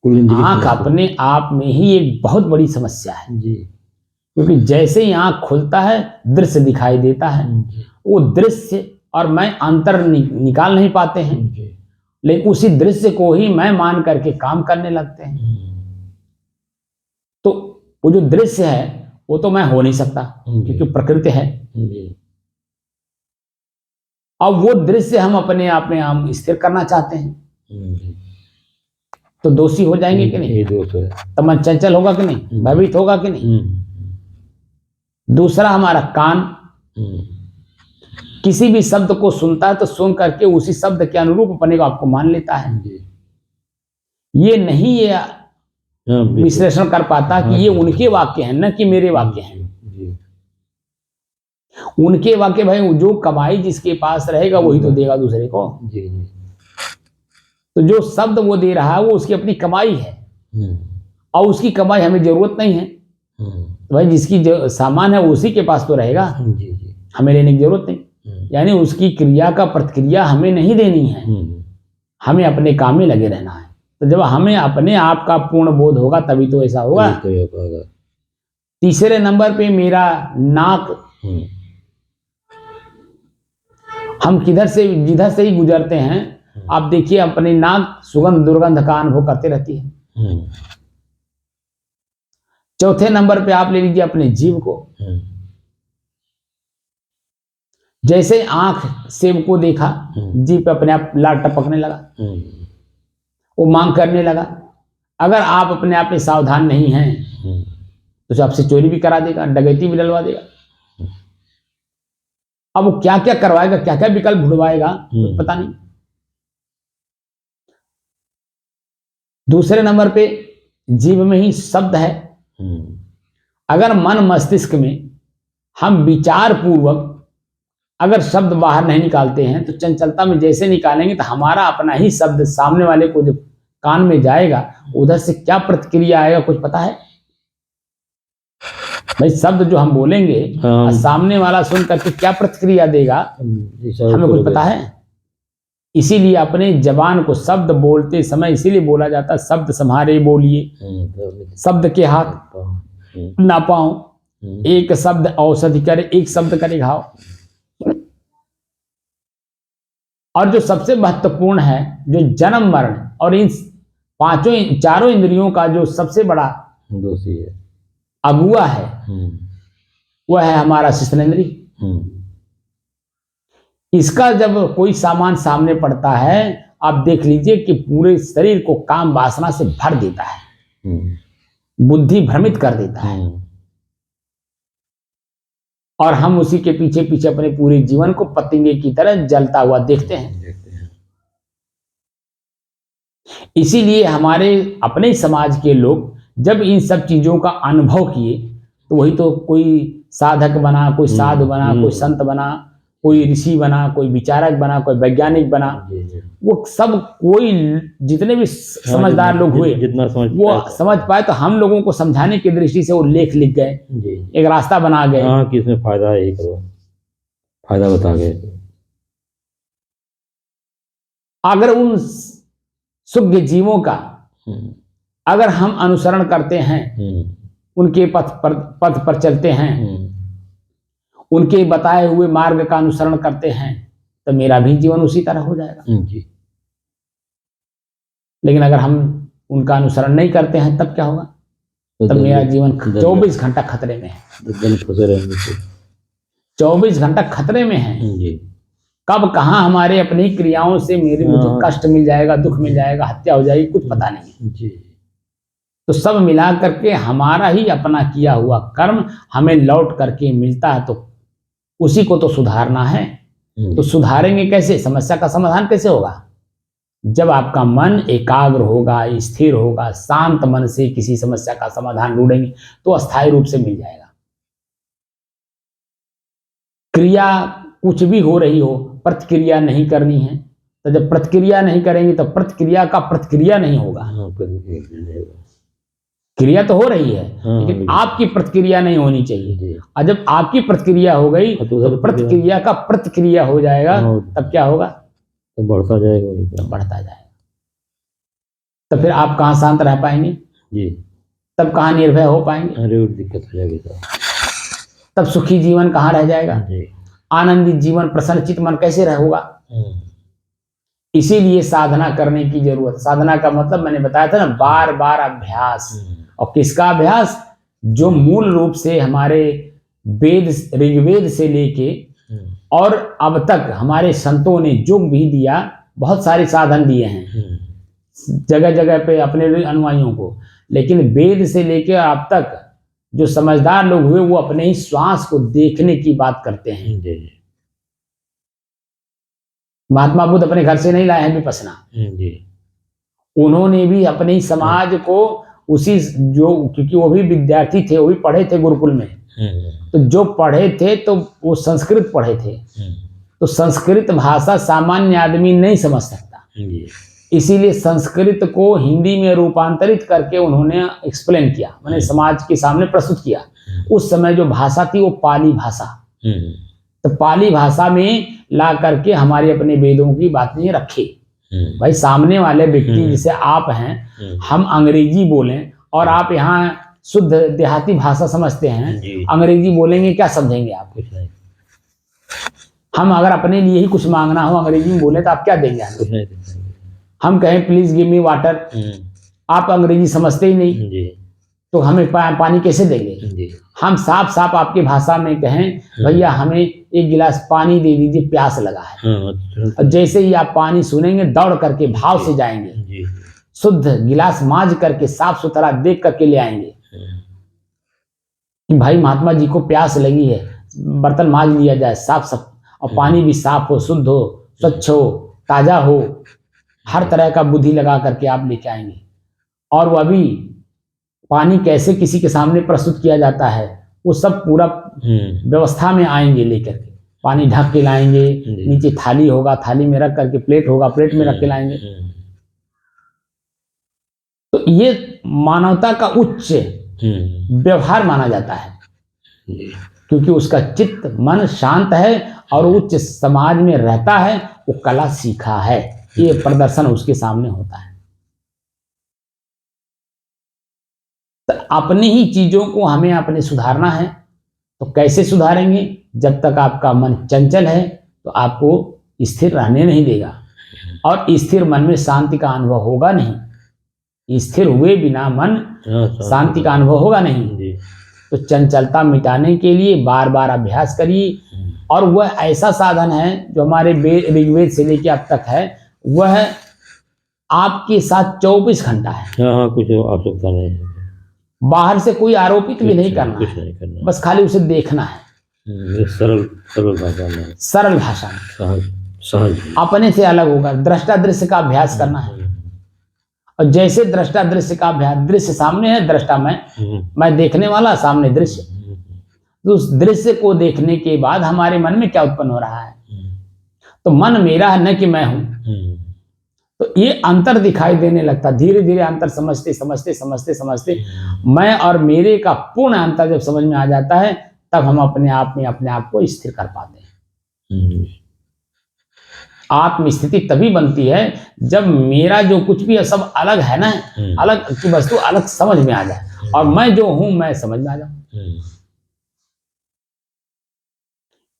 आंख अपने आप में ही एक बहुत बड़ी समस्या है, क्योंकि जैसे ही आंख खुलता है दृश्य दिखाई देता है, वो दृश्य और मैं अंतर निकाल नहीं पाते हैं, लेकिन उसी दृश्य को ही मैं मान करके काम करने लगते हैं। तो वो जो दृश्य है वो तो मैं हो नहीं सकता क्योंकि प्रकृति है। अब वो दृश्य हम अपने आप में हम स्थिर करना चाहते हैं, तो दोषी हो जाएंगे कि नहीं? ये दोष है। तो मन चंचल होगा कि नहीं? भयभीत होगा कि नहीं? दूसरा हमारा कान किसी भी शब्द को सुनता है तो सुन करके उसी शब्द के अनुरूप अपने को आपको मान लेता है। ये नहीं ये विश्लेषण कर पाता कि ये उनके वाक्य हैं न कि मेरे वाक्य हैं। उनके वाक्य भाई जो कमाई जिसके पास रहेगा वही तो देगा दूसरे को। तो जो शब्द वो दे रहा है वो उसकी अपनी कमाई है और उसकी कमाई हमें जरूरत नहीं है। तो भाई जिसकी जो सामान है उसी के पास तो रहेगा, हमें लेने की जरूरत नहीं। यानी उसकी क्रिया का प्रतिक्रिया हमें नहीं देनी है, हमें अपने काम में लगे रहना है। तो जब हमें अपने आप का पूर्ण बोध होगा तभी तो ऐसा होगा। तीसरे नंबर पे मेरा नाक, हम जिधर से ही गुजरते हैं आप देखिए अपनी नाक सुगंध दुर्गंध का अनुभव करते रहती है। चौथे नंबर पे आप ले लीजिए अपने जीव को। जैसे आंख सेब को देखा, जीभ पे अपने आप लार टपकने लगा, वो मांग करने लगा। अगर आप अपने आप में सावधान नहीं हैं तो आपसे चोरी भी करा देगा, डकैती भी डलवा देगा। अब वो क्या क्या करवाएगा, क्या क्या विकल्प ढूंढवाएगा पता नहीं। दूसरे नंबर पे जीव में ही शब्द है। अगर मन मस्तिष्क में हम विचार पूर्वक अगर शब्द बाहर नहीं निकालते हैं तो चंचलता में जैसे निकालेंगे तो हमारा अपना ही शब्द सामने वाले को जब कान में जाएगा उधर से क्या प्रतिक्रिया आएगा कुछ पता है? भाई शब्द जो हम बोलेंगे सामने वाला सुन करके क्या प्रतिक्रिया देगा हमें कुछ पता है? इसीलिए अपने जबान को शब्द बोलते समय इसीलिए बोला जाता है शब्द संभारे बोलिए, शब्द के हाथ ना पाओ, एक शब्द औषधि करे, एक शब्द करे घाव। और जो सबसे महत्वपूर्ण है, जो जन्म मरण और इन चारों इंद्रियों का जो सबसे बड़ा दोषी है, अगुआ है, वह है हमारा शिश्नेंद्री। इसका जब कोई सामान सामने पड़ता है आप देख लीजिए कि पूरे शरीर को काम वासना से भर देता है, बुद्धि भ्रमित कर देता है और हम उसी के पीछे पीछे अपने पूरे जीवन को पतंगे की तरह जलता हुआ देखते हैं। इसीलिए हमारे अपने समाज के लोग जब इन सब चीजों का अनुभव किए तो वही तो कोई साधक बना, कोई साधु बना, कोई संत बना, कोई ऋषि बना, कोई विचारक बना, कोई वैज्ञानिक बना। वो सब कोई जितने भी समझदार लोग हुए वो समझ पाए तो हम लोगों को समझाने की दृष्टि से वो लेख लिख गए, एक रास्ता बना गए। हाँ कि इसमें फायदा है, करो फायदा बता गए। अगर उन शुद्ध जीवों का अगर हम अनुसरण करते हैं, उनके पथ पर चलते हैं, उनके बताए हुए मार्ग का अनुसरण करते हैं तो मेरा भी जीवन उसी तरह हो जाएगा। लेकिन अगर हम उनका अनुसरण नहीं करते हैं तब क्या होगा? तब मेरा जीवन 24 घंटा खतरे में है। 24 घंटा खतरे में है। कब कहां हमारे अपनी क्रियाओं से मुझे कष्ट मिल जाएगा, दुख मिल जाएगा, हत्या हो जाएगी, कुछ पता नहीं है। तो सब मिला करके हमारा ही अपना किया हुआ कर्म हमें लौट करके मिलता है, तो उसी को तो सुधारना है। तो सुधारेंगे कैसे? समस्या का समाधान कैसे होगा? जब आपका मन एकाग्र होगा, स्थिर होगा, शांत मन से किसी समस्या का समाधान ढूंढेंगे तो अस्थायी रूप से मिल जाएगा। क्रिया कुछ भी हो रही हो, प्रतिक्रिया नहीं करनी है। तो जब प्रतिक्रिया नहीं करेंगे तो प्रतिक्रिया का प्रतिक्रिया नहीं होगा। क्रिया तो हो रही है लेकिन आपकी प्रतिक्रिया नहीं होनी चाहिए। और जब आपकी प्रतिक्रिया हो गई तो प्रतिक्रिया का प्रतिक्रिया हो जाएगा, तब क्या होगा? तो बढ़ता जाएगा, बढ़ता जाएगा। तो फिर आप कहाँ शांत रह पाएंगे जी? तब कहाँ निर्भय हो पाएंगे? अरे दिक्कत हो जाएगी। तब सुखी जीवन कहाँ रह जाएगा? आनंदित जीवन, प्रसन्नचित मन कैसे रहेगा? इसीलिए साधना करने की जरूरत। साधना का मतलब मैंने बताया था ना, बार बार अभ्यास। और किसका अभ्यास? जो मूल रूप से हमारे वेद, ऋग्वेद से लेके और अब तक हमारे संतों ने जो भी दिया, बहुत सारे साधन दिए हैं। जगह जगह पे अपने अनुयायियों को, लेकिन वेद से लेकर अब तक जो समझदार लोग हुए वो अपने ही श्वास को देखने की बात करते हैं। जी महात्मा बुद्ध अपने घर से नहीं लाए हैं विपश्यना, जी उन्होंने भी अपने ही समाज को उसी जो, क्योंकि वो भी विद्यार्थी थे, वो भी पढ़े थे गुरुकुल में, तो जो पढ़े थे तो वो संस्कृत पढ़े थे, तो संस्कृत भाषा सामान्य आदमी नहीं समझ सकता, इसीलिए संस्कृत को हिंदी में रूपांतरित करके उन्होंने एक्सप्लेन किया, मैंने समाज के सामने प्रस्तुत किया। उस समय जो भाषा थी वो पाली भाषा, तो पाली भाषा में ला करके हमारे अपने वेदों की बातें रखे। भाई सामने वाले व्यक्ति जैसे आप हैं, हम अंग्रेजी बोलें और आप यहाँ शुद्ध देहाती भाषा समझते हैं, अंग्रेजी बोलेंगे क्या समझेंगे आप? कुछ नहीं। हम अगर अपने लिए ही कुछ मांगना हो अंग्रेजी में बोले तो आप क्या देंगे हमें? हम कहें प्लीज गिव मी वाटर, आप अंग्रेजी समझते ही नहीं, तो हमें पानी कैसे देंगे? हम साफ साफ आपकी भाषा में कहें भैया हमें एक गिलास पानी दे दीजिए, प्यास लगा है, और जैसे ही आप पानी सुनेंगे दौड़ करके भाव से जाएंगे, शुद्ध गिलास मांझ करके साफ सुथरा देख करके ले आएंगे कि भाई महात्मा जी को प्यास लगी है, बर्तन मांझ लिया जाए साफ साफ, और पानी भी साफ हो, शुद्ध हो, स्वच्छ हो, ताजा हो, हर तरह का बुद्धि लगा करके आप लेके आएंगे। और वह भी पानी कैसे किसी के सामने प्रस्तुत किया जाता है वो सब पूरा व्यवस्था में आएंगे लेकर के, पानी ढक के लाएंगे, नीचे थाली होगा, थाली में रख करके, प्लेट होगा, प्लेट में रख के लाएंगे। तो ये मानवता का उच्च व्यवहार माना जाता है, क्योंकि उसका चित्त मन शांत है और उच्च समाज में रहता है, वो कला सीखा है, ये प्रदर्शन उसके सामने होता है। तो अपनी ही चीजों को हमें अपने सुधारना है, तो कैसे सुधारेंगे? जब तक आपका मन चंचल है तो आपको स्थिर रहने नहीं देगा, और स्थिर मन में शांति का अनुभव होगा नहीं। स्थिर हुए बिना मन शांति का अनुभव होगा नहीं। तो चंचलता मिटाने के लिए बार बार अभ्यास करिए, और वह ऐसा साधन है जो हमारे ऋग्वेद से लेकर अब तक है, वह आपके साथ 24 घंटा है। कुछ आवश्यकता नहीं है, बाहर से कोई आरोपित भी नहीं करना है, बस खाली उसे देखना है। सरल भाषा में, सरल भाषा में, सहज अपने से अलग होगा। दृष्टा दृश्य का अभ्यास करना है, और जैसे दृष्टा दृश्य का अभ्यास, दृश्य सामने है, दृष्टा मैं देखने वाला, सामने दृश्य, तो उस दृश्य को देखने के बाद हमारे मन में क्या उत्पन्न हो रहा है? तो मन मेरा है, न कि मैं हूं। तो ये अंतर दिखाई देने लगता, धीरे धीरे अंतर समझते समझते समझते समझते मैं और मेरे का पूर्ण अंतर जब समझ में आ जाता है, तब हम अपने आप में अपने आप को स्थिर कर पाते हैं। आत्म स्थिति तभी बनती है जब मेरा जो कुछ भी है सब अलग है ना, अलग की वस्तु अलग समझ में आ जाए, और मैं जो हूं मैं समझ में आ जाऊं।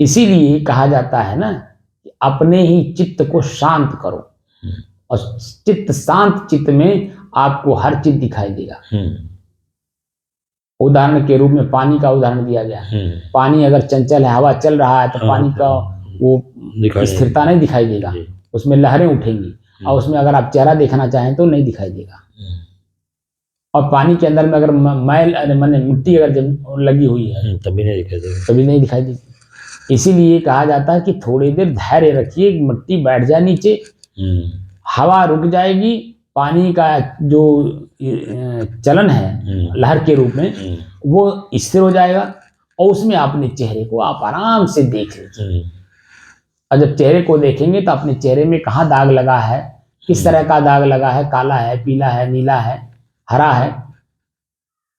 इसीलिए कहा जाता है ना कि अपने ही चित्त को शांत करो, और चित्त शांत चित्त में आपको हर चीज दिखाई देगा। उदाहरण के रूप में पानी का उदाहरण दिया गया। पानी अगर चंचल है, हवा चल रहा है, तो पानी का वो स्थिरता नहीं दिखाई देगा, उसमें लहरें उठेंगी, और उसमें अगर आप चेहरा देखना चाहें तो नहीं दिखाई देगा। और पानी के अंदर में अगर मैल माने मिट्टी अगर लगी हुई है तभी नहीं दिखाई देगी। इसीलिए कहा जाता है कि थोड़ी देर धैर्य रखिए, मिट्टी बैठ जाए नीचे, हवा रुक जाएगी, पानी का जो चलन है लहर के रूप में वो स्थिर हो जाएगा, और उसमें अपने चेहरे को आप आराम से देख लीजिए। और जब चेहरे को देखेंगे तो अपने चेहरे में कहाँ दाग लगा है, किस तरह का दाग लगा है, काला है, पीला है, नीला है, हरा है,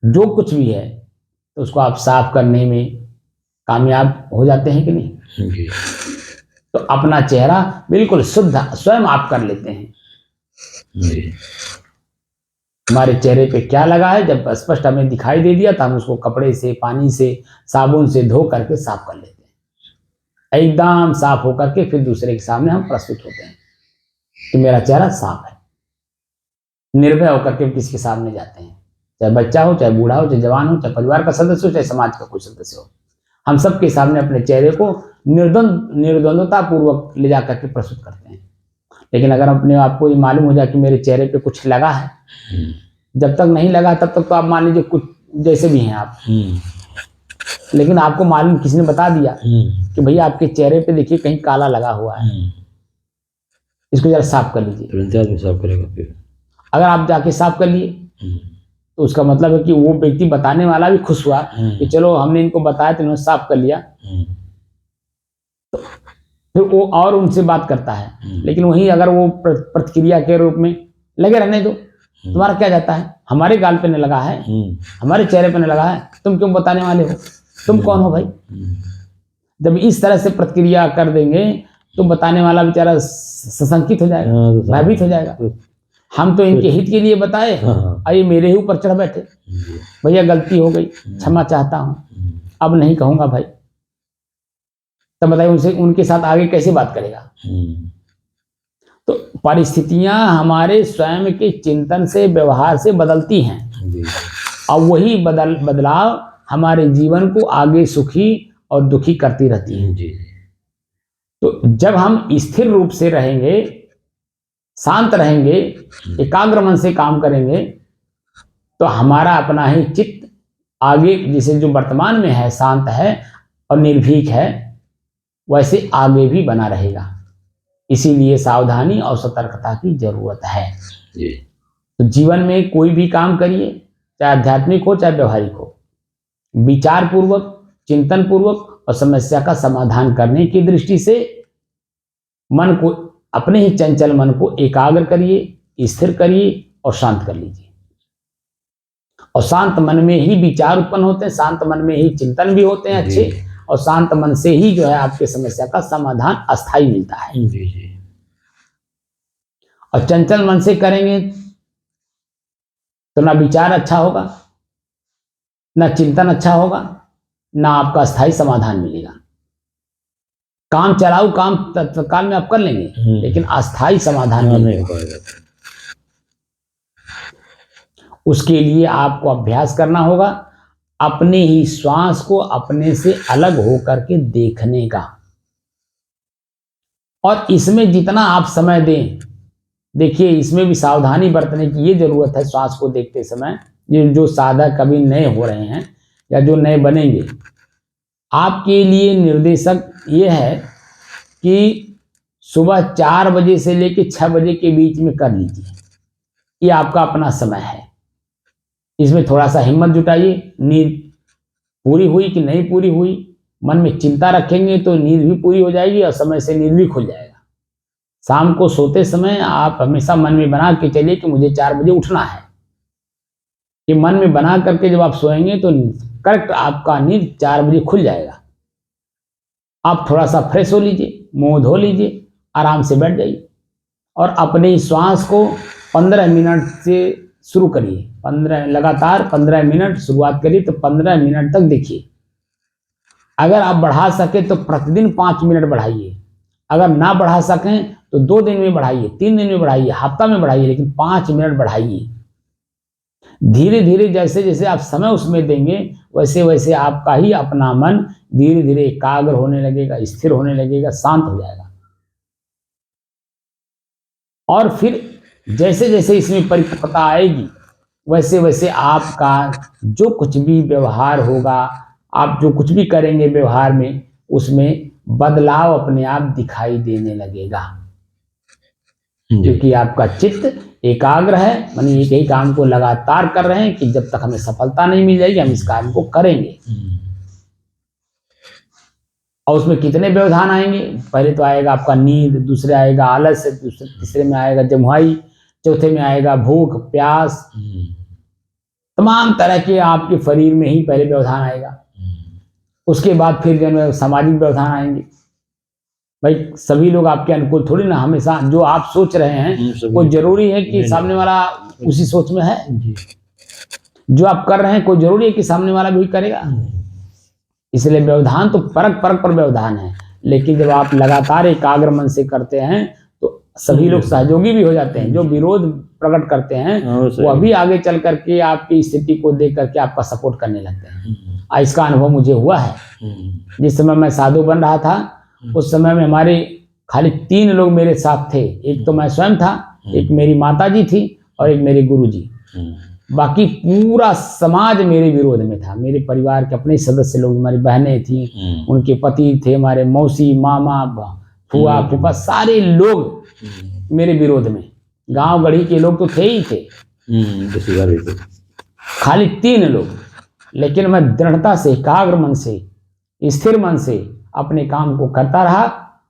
जो कुछ भी है, तो उसको आप साफ करने में कामयाब हो जाते हैं कि नहीं? तो अपना चेहरा बिल्कुल शुद्ध स्वयं आप कर लेते हैं। हमारे चेहरे पे क्या लगा है, जब स्पष्ट हमें दिखाई दे दिया तो हम उसको कपड़े से, पानी से, साबुन से धो करके साफ कर लेते हैं। एकदम साफ होकर के फिर दूसरे के सामने हम प्रस्तुत होते हैं कि मेरा चेहरा साफ है। निर्भय होकर के किसी के सामने जाते हैं, चाहे बच्चा हो, चाहे बूढ़ा हो, चाहे जवान हो, चाहे परिवार का सदस्य हो, चाहे समाज का कोई सदस्य हो, हम सबके सामने अपने चेहरे को निर्द्वंदता पूर्वक ले जा करके प्रस्तुत करते हैं। लेकिन अगर अपने आपको ये मालूम हो जाए कि मेरे चेहरे पे कुछ लगा है, जब तक नहीं लगा तब तक तो आप मान लीजिए कुछ जैसे भी हैं आप, लेकिन आपको मालूम किसी ने बता दिया कि भैया आपके चेहरे पे देखिए कहीं काला लगा हुआ है, इसको जरा साफ कर लीजिए। तुरंत आदमी साफ करेगा फिर। अगर आप जाके साफ कर लिए तो उसका मतलब है कि वो व्यक्ति बताने वाला भी खुश हुआ कि चलो हमने इनको बताया तो इन्होंने साफ कर लिया, तो फिर वो और उनसे बात करता है। लेकिन वहीं अगर वो प्रतिक्रिया के रूप में लगे रहने दो, तुम्हारा क्या जाता है, हमारे गाल पे न लगा है, हमारे चेहरे पे न लगा है, तुम क्यों बताने वाले हो, तुम कौन हो भाई। जब इस तरह से प्रतिक्रिया कर देंगे तो बताने वाला बेचारा सशंकित हो जाएगा, भयभीत हो जाएगा। हम तो इनके हित के लिए बताए और ये मेरे ही ऊपर चढ़ बैठे, भैया गलती हो गई, क्षमा चाहता हूं, अब नहीं कहूंगा भाई। तब बताइए उनसे उनके साथ आगे कैसे बात करेगा। तो परिस्थितियां हमारे स्वयं के चिंतन से, व्यवहार से बदलती हैं और वही बदलाव हमारे जीवन को आगे सुखी और दुखी करती रहती है। तो जब हम स्थिर रूप से रहेंगे, शांत रहेंगे, एकाग्र मन से काम करेंगे, तो हमारा अपना ही चित्त आगे, जैसे जो वर्तमान में है शांत है और निर्भीक है, वैसे आगे भी बना रहेगा। इसीलिए सावधानी और सतर्कता की जरूरत है। तो जीवन में कोई भी काम करिए, चाहे आध्यात्मिक हो चाहे व्यवहारिक हो, विचार पूर्वक, चिंतन पूर्वक और समस्या का समाधान करने की दृष्टि से मन को, अपने ही चंचल मन को एकाग्र करिए, स्थिर करिए और शांत कर लीजिए। और शांत मन में ही विचार उत्पन्न होते हैं, शांत मन में ही चिंतन भी होते हैं अच्छे, और शांत मन से ही जो है आपके समस्या का समाधान अस्थायी मिलता है। और चंचल मन से करेंगे तो ना विचार अच्छा होगा, ना चिंतन अच्छा होगा, ना आपका अस्थायी समाधान मिलेगा। काम चलाऊ काम तत्काल में आप कर लेंगे, लेकिन अस्थायी समाधान नहीं होगा। उसके लिए आपको अभ्यास करना होगा, अपने ही श्वास को अपने से अलग होकर के देखने का। और इसमें जितना आप समय दें, देखिए इसमें भी सावधानी बरतने की ये जरूरत है। श्वास को देखते समय जो साधक कभी नए हो रहे हैं या जो नए बनेंगे, आपके लिए निर्देशक ये है कि सुबह 4 बजे से लेकर 6 बजे के बीच में कर लीजिए। ये आपका अपना समय है। इसमें थोड़ा सा हिम्मत जुटाइए। नींद पूरी हुई कि नहीं पूरी हुई, मन में चिंता रखेंगे तो नींद भी पूरी हो जाएगी और समय से नींद भी खुल जाएगा। शाम को सोते समय आप हमेशा मन में बना के चलिए कि मुझे 4 बजे उठना है। ये मन में बना करके जब आप सोएंगे तो करेक्ट आपका नींद 4 बजे खुल जाएगा। आप थोड़ा सा फ्रेश हो लीजिए, मुंह धो लीजिए, आराम से बैठ जाइए और अपने श्वास को 15 मिनट से शुरू करिए। 15 लगातार 15 मिनट शुरुआत करिए तो 15 मिनट तक देखिए। अगर आप बढ़ा सके तो प्रतिदिन 5 मिनट बढ़ाइए। अगर ना बढ़ा सकें तो 2 दिन में बढ़ाइए, 3 दिन में बढ़ाइए, हफ्ता में बढ़ाइए, लेकिन 5 मिनट बढ़ाइए। धीरे धीरे जैसे जैसे आप समय उसमें देंगे, वैसे वैसे आपका ही अपना मन धीरे धीरे एकाग्र होने लगेगा, स्थिर होने लगेगा, शांत हो जाएगा। और फिर जैसे जैसे इसमें परिपक्वता आएगी, वैसे वैसे आपका जो कुछ भी व्यवहार होगा, आप जो कुछ भी करेंगे व्यवहार में, उसमें बदलाव अपने आप दिखाई देने लगेगा। क्योंकि आपका चित्त एकाग्र है, मानी एक ही काम को लगातार कर रहे हैं कि जब तक हमें सफलता नहीं मिल जाएगी हम इस काम को करेंगे। और उसमें कितने व्यवधान आएंगे? पहले तो आएगा आपका नींद, दूसरे आएगा आलस, तीसरे में आएगा जमुहाई, चौथे में आएगा भूख प्यास, तमाम तरह के आपके शरीर में ही पहले व्यवधान आएगा। उसके बाद फिर जो सामाजिक व्यवधान आएंगे। भाई सभी लोग आपके अनुकूल थोड़ी ना, हमेशा जो आप सोच रहे हैं कोई जरूरी है कि सामने वाला उसी सोच में है। जो आप कर रहे हैं कोई जरूरी है कि सामने वाला भी करेगा। इसलिए व्यवधान तो परक परक पर व्यवधान है, लेकिन जब आप लगातार एकाग्र मन से करते हैं तो सभी लोग सहयोगी भी हो जाते हैं। जो विरोध प्रकट करते हैं वो अभी आगे चल करके आपकी स्थिति को देख करके आपका सपोर्ट करने लगते हैं। इसका अनुभव मुझे हुआ है। जिस समय मैं साधु बन रहा था, उस समय में हमारे खाली 3 लोग मेरे साथ थे। एक तो मैं स्वयं था, एक मेरी माता जी थी और एक मेरे गुरु जी। बाकी पूरा समाज मेरे विरोध में था। मेरे परिवार के अपने सदस्य लोग, हमारी बहनें थी, उनके पति थे, हमारे मौसी, मामा, फुआ, फूफा, सारे लोग मेरे विरोध में। गांव गढ़ी के लोग तो थे ही थे, खाली 3 लोग। लेकिन मैं दृढ़ता से, एकाग्र मन से, स्थिर मन से अपने काम को करता रहा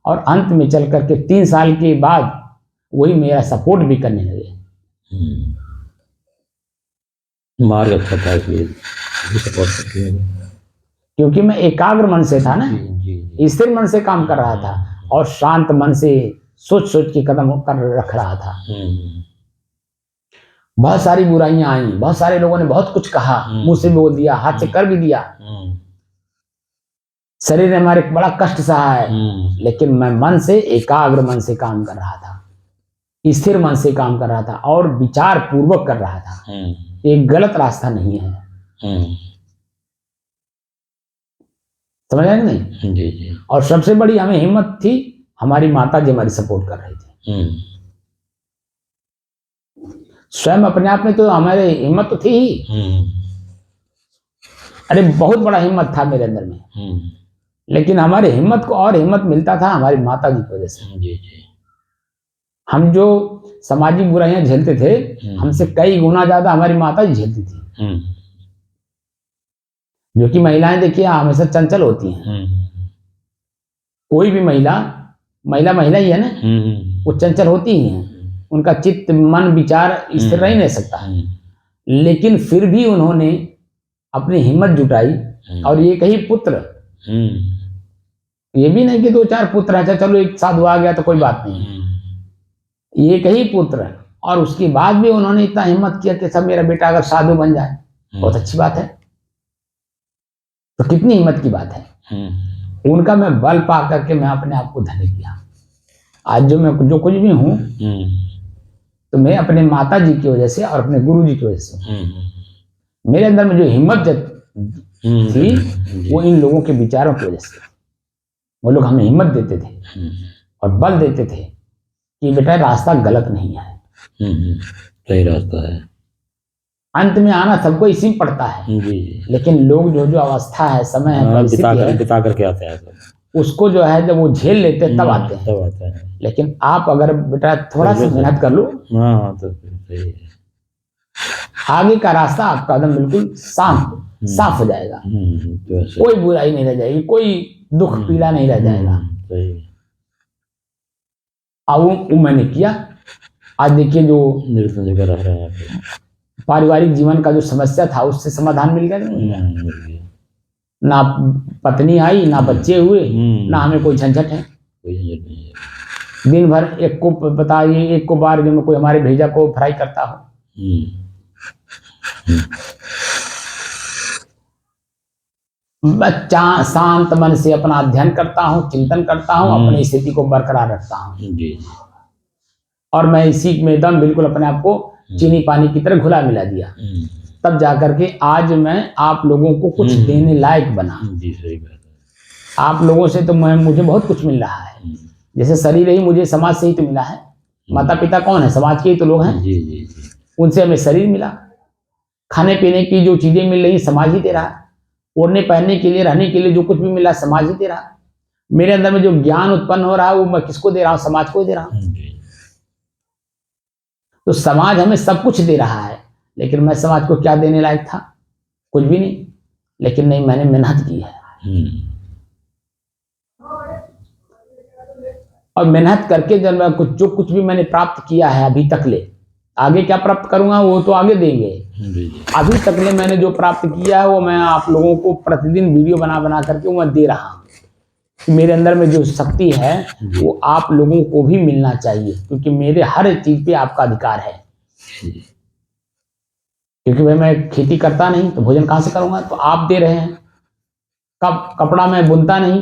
और अंत में चल करके 3 साल के बाद वही मेरा सपोर्ट भी करने लगे। मार्ग अच्छा था इसलिए सपोर्ट करते हैं, क्योंकि मैं एकाग्र मन से था ना, स्थिर मन से काम कर रहा था और शांत मन से सोच सोच के कदम कर रख रहा था। बहुत सारी बुराइयां आई, बहुत सारे लोगों ने बहुत कुछ कहा, मुंह से बोल दिया, हाथ से कर भी दिया, शरीर ने हमारे बड़ा कष्ट सहा है। लेकिन मैं मन से, एकाग्र मन से काम कर रहा था, स्थिर मन से काम कर रहा था और विचार पूर्वक कर रहा था। एक गलत रास्ता नहीं है। समझ आए नहीं? जी जी। और सबसे बड़ी हमें हिम्मत थी, हमारी माता जी हमारी सपोर्ट कर रही थी। स्वयं अपने आप में तो हमारे हिम्मत तो थी ही। अरे बहुत बड़ा हिम्मत था मेरे अंदर में। लेकिन हमारे हिम्मत को और हिम्मत मिलता था हमारी माता जी की वजह से। जी जी। हम जो सामाजिक बुराइयां झेलते थे, हमसे कई गुना ज्यादा हमारी माता जी झेलती थी। जो कि महिलाएं देखिए हमेशा चंचल होती हैं। कोई भी महिला महिला ही है ना, वो चंचल होती ही है। उनका चित्त, मन, विचार स्थिर रह नहीं सकता। लेकिन फिर भी उन्होंने अपनी हिम्मत जुटाई और एक ही पुत्र, ये भी नहीं कि 2-4 पुत्र है, चलो एक साधु आ गया तो कोई बात नहीं, एक ही पुत्र। और उसके बाद भी उन्होंने इतना हिम्मत किया कि सब मेरा बेटा अगर साधु बन जाए बहुत अच्छी बात है। तो कितनी हिम्मत की बात है। उनका मैं बल पा करके मैं अपने आप को धन्य किया। आज जो कुछ भी हूं तो मैं अपने माता जी की वजह से और अपने गुरु जी की वजह से। मेरे अंदर में जो हिम्मत थी वो इन लोगों के विचारों की वजह से। वो लोग हमें हिम्मत देते थे और बल देते थे कि बेटा रास्ता गलत नहीं है, सही रास्ता है। अंत में आना सबको इसी में पड़ता है। लेकिन लोग जो अवस्था है, समय है, परिस्थिति बिता करके आते हैं, उसको जो है जब वो झेल लेते हैं तब आते हैं। लेकिन आप अगर बेटा थोड़ा सा मेहनत कर लो, तो सही है। आगे का रास्ता आपका एकदम बिल्कुल साफ हो जाएगा। कोई बुराई नहीं रह जाएगी, कोई दुख पीड़ा नहीं रह जाएगा। अब वो मैंने किया। आज देखिए जो पारिवारिक जीवन का जो समस्या था उससे समाधान मिल गया। ना पत्नी आई, ना बच्चे हुए, ना हमें कोई झंझट है। दिन भर एक को बताइए, एक को बार में कोई हमारे भेजा को फ्राई करता हो। मैं शांत मन से अपना अध्ययन करता हूँ, चिंतन करता हूँ, अपनी स्थिति को बरकरार रखता हूँ। और मैं इसी में दम बिल्कुल अपने आप को चीनी पानी की तरह घुला मिला दिया। तब जाकर के आज मैं आप लोगों को कुछ देने लायक बना। जी सही बात है। आप लोगों से तो मुझे बहुत कुछ मिल रहा है। जैसे शरीर ही मुझे समाज से ही तो मिला है। माता पिता कौन है? समाज के ही तो लोग हैं। जी जी जी। उनसे हमें शरीर मिला। खाने पीने की जो चीजें मिल रही समाज ही दे रहा है। ओढ़ने पहनने के लिए, रहने के लिए जो कुछ भी मिला समाज ही दे रहा है। मेरे अंदर में जो ज्ञान उत्पन्न हो रहा है वो मैं किसको दे रहा हूँ? समाज को दे रहा हूँ। तो समाज हमें सब कुछ दे रहा है, लेकिन मैं समाज को क्या देने लायक था? कुछ भी नहीं। लेकिन नहीं, मैंने मेहनत की है और मेहनत करके जब मैं जो कुछ भी मैंने प्राप्त किया है अभी तक ले, आगे क्या प्राप्त करूंगा वो तो आगे देंगे। अभी तक ले मैंने जो प्राप्त किया है वो मैं आप लोगों को प्रतिदिन वीडियो बना करके मैं दे रहा हूँ। मेरे अंदर में जो शक्ति है वो आप लोगों को भी मिलना चाहिए, क्योंकि मेरे हर चीज पे आपका अधिकार है। क्योंकि भाई मैं खेती करता नहीं तो भोजन कहां से करूंगा? तो आप दे रहे हैं। कपड़ा मैं बुनता नहीं,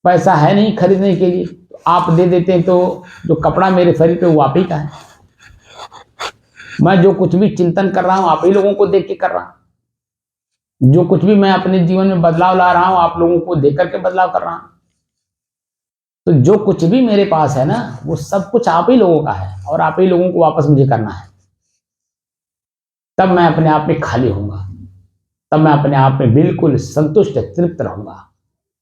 पैसा है नहीं खरीदने के लिए, तो आप दे देते हैं। तो जो कपड़ा मेरे शरीर पे वो आप ही का है। मैं जो कुछ भी चिंतन कर रहा हूं आप ही लोगों को देख के कर रहा हूं। जो कुछ भी मैं अपने जीवन में बदलाव ला रहा हूं आप लोगों को देख करके बदलाव कर रहा हूं। तो जो कुछ भी मेरे पास है ना, वो सब कुछ आप ही लोगों का है और आप ही लोगों को वापस मुझे करना है। तब मैं अपने आप में खाली होऊंगा, तब मैं अपने आप में बिल्कुल संतुष्ट तृप्त रहूंगा।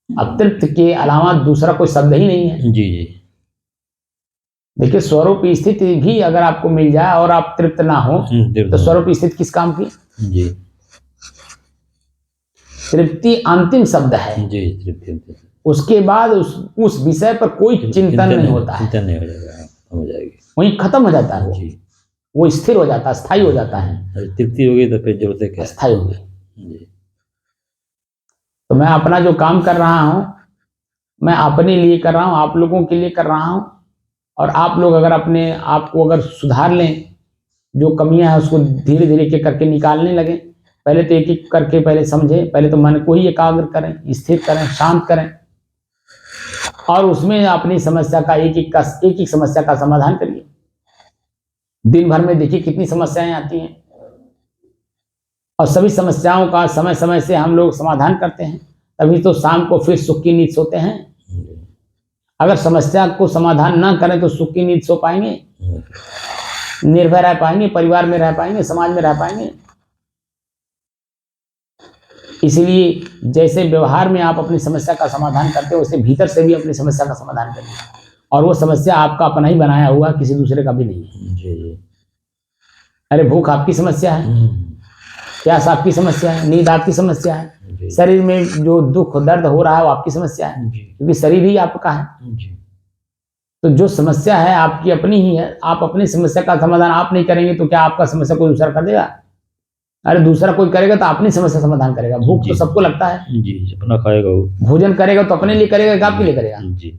अब तृप्त के अलावा दूसरा कोई शब्द ही नहीं है। जी जी। देखिए, स्वरूप स्थिति भी अगर आपको मिल जाए और आप तृप्त ना हो तो स्वरूप स्थिति किस काम की? जी। तृप्ति अंतिम शब्द है जी, तृप्ति। उसके बाद उस विषय पर कोई चिंतन नहीं होता है, चिंतन नहीं हो जाएगा, हो जाएगी, वहीं खत्म हो जाता है। जी। वो स्थिर हो जाता है, स्थायी हो जाता है। तृप्ति हो गई तो फिर जरूरत है क्या? स्थायी हो गई। जी। तो मैं अपना जो काम कर रहा हूँ, मैं अपने लिए कर रहा हूँ, आप लोगों के लिए कर रहा हूँ। और आप लोग अगर अपने आप को अगर सुधार लें, जो कमियां हैं उसको धीरे धीरे के करके निकालने लगे। पहले तो एक एक करके पहले समझें, पहले तो मन को ही एकाग्र करें, स्थिर करें, शांत करें और उसमें अपनी समस्या का एक एक समस्या का समाधान करिए। दिन भर में देखिए कितनी समस्याएं आती हैं और सभी समस्याओं का समय समय से हम लोग समाधान करते हैं, तभी तो शाम को फिर सुख की नींद सोते हैं। अगर समस्या को समाधान ना करें तो सुख की नींद सो पाएंगे, निर्भय रह पाएंगे, परिवार में रह पाएंगे, समाज में रह पाएंगे? इसलिए जैसे व्यवहार में आप अपनी समस्या का समाधान करते हो, वैसे भीतर से भी अपनी समस्या का समाधान करिए। और वो समस्या आपका अपना ही बनाया हुआ, किसी दूसरे का भी नहीं है। जी। अरे भूख आपकी समस्या है, प्यास आपकी समस्या है, नींद आपकी समस्या है, शरीर में जो दुख दर्द हो रहा है वो आपकी समस्या है, क्योंकि शरीर ही आपका है। तो जो समस्या है आपकी अपनी ही है। आप अपनी समस्या का समाधान आप नहीं करेंगे तो क्या आपका समस्या कोई दूसरा कर देगा? अरे दूसरा कोई करेगा तो अपनी समस्या समाधान करेगा। भूख तो सबको लगता है, जी, अपना खाएगा वो। भोजन करेगा तो अपने लिए करेगा कि आपके लिए करेगा? जी।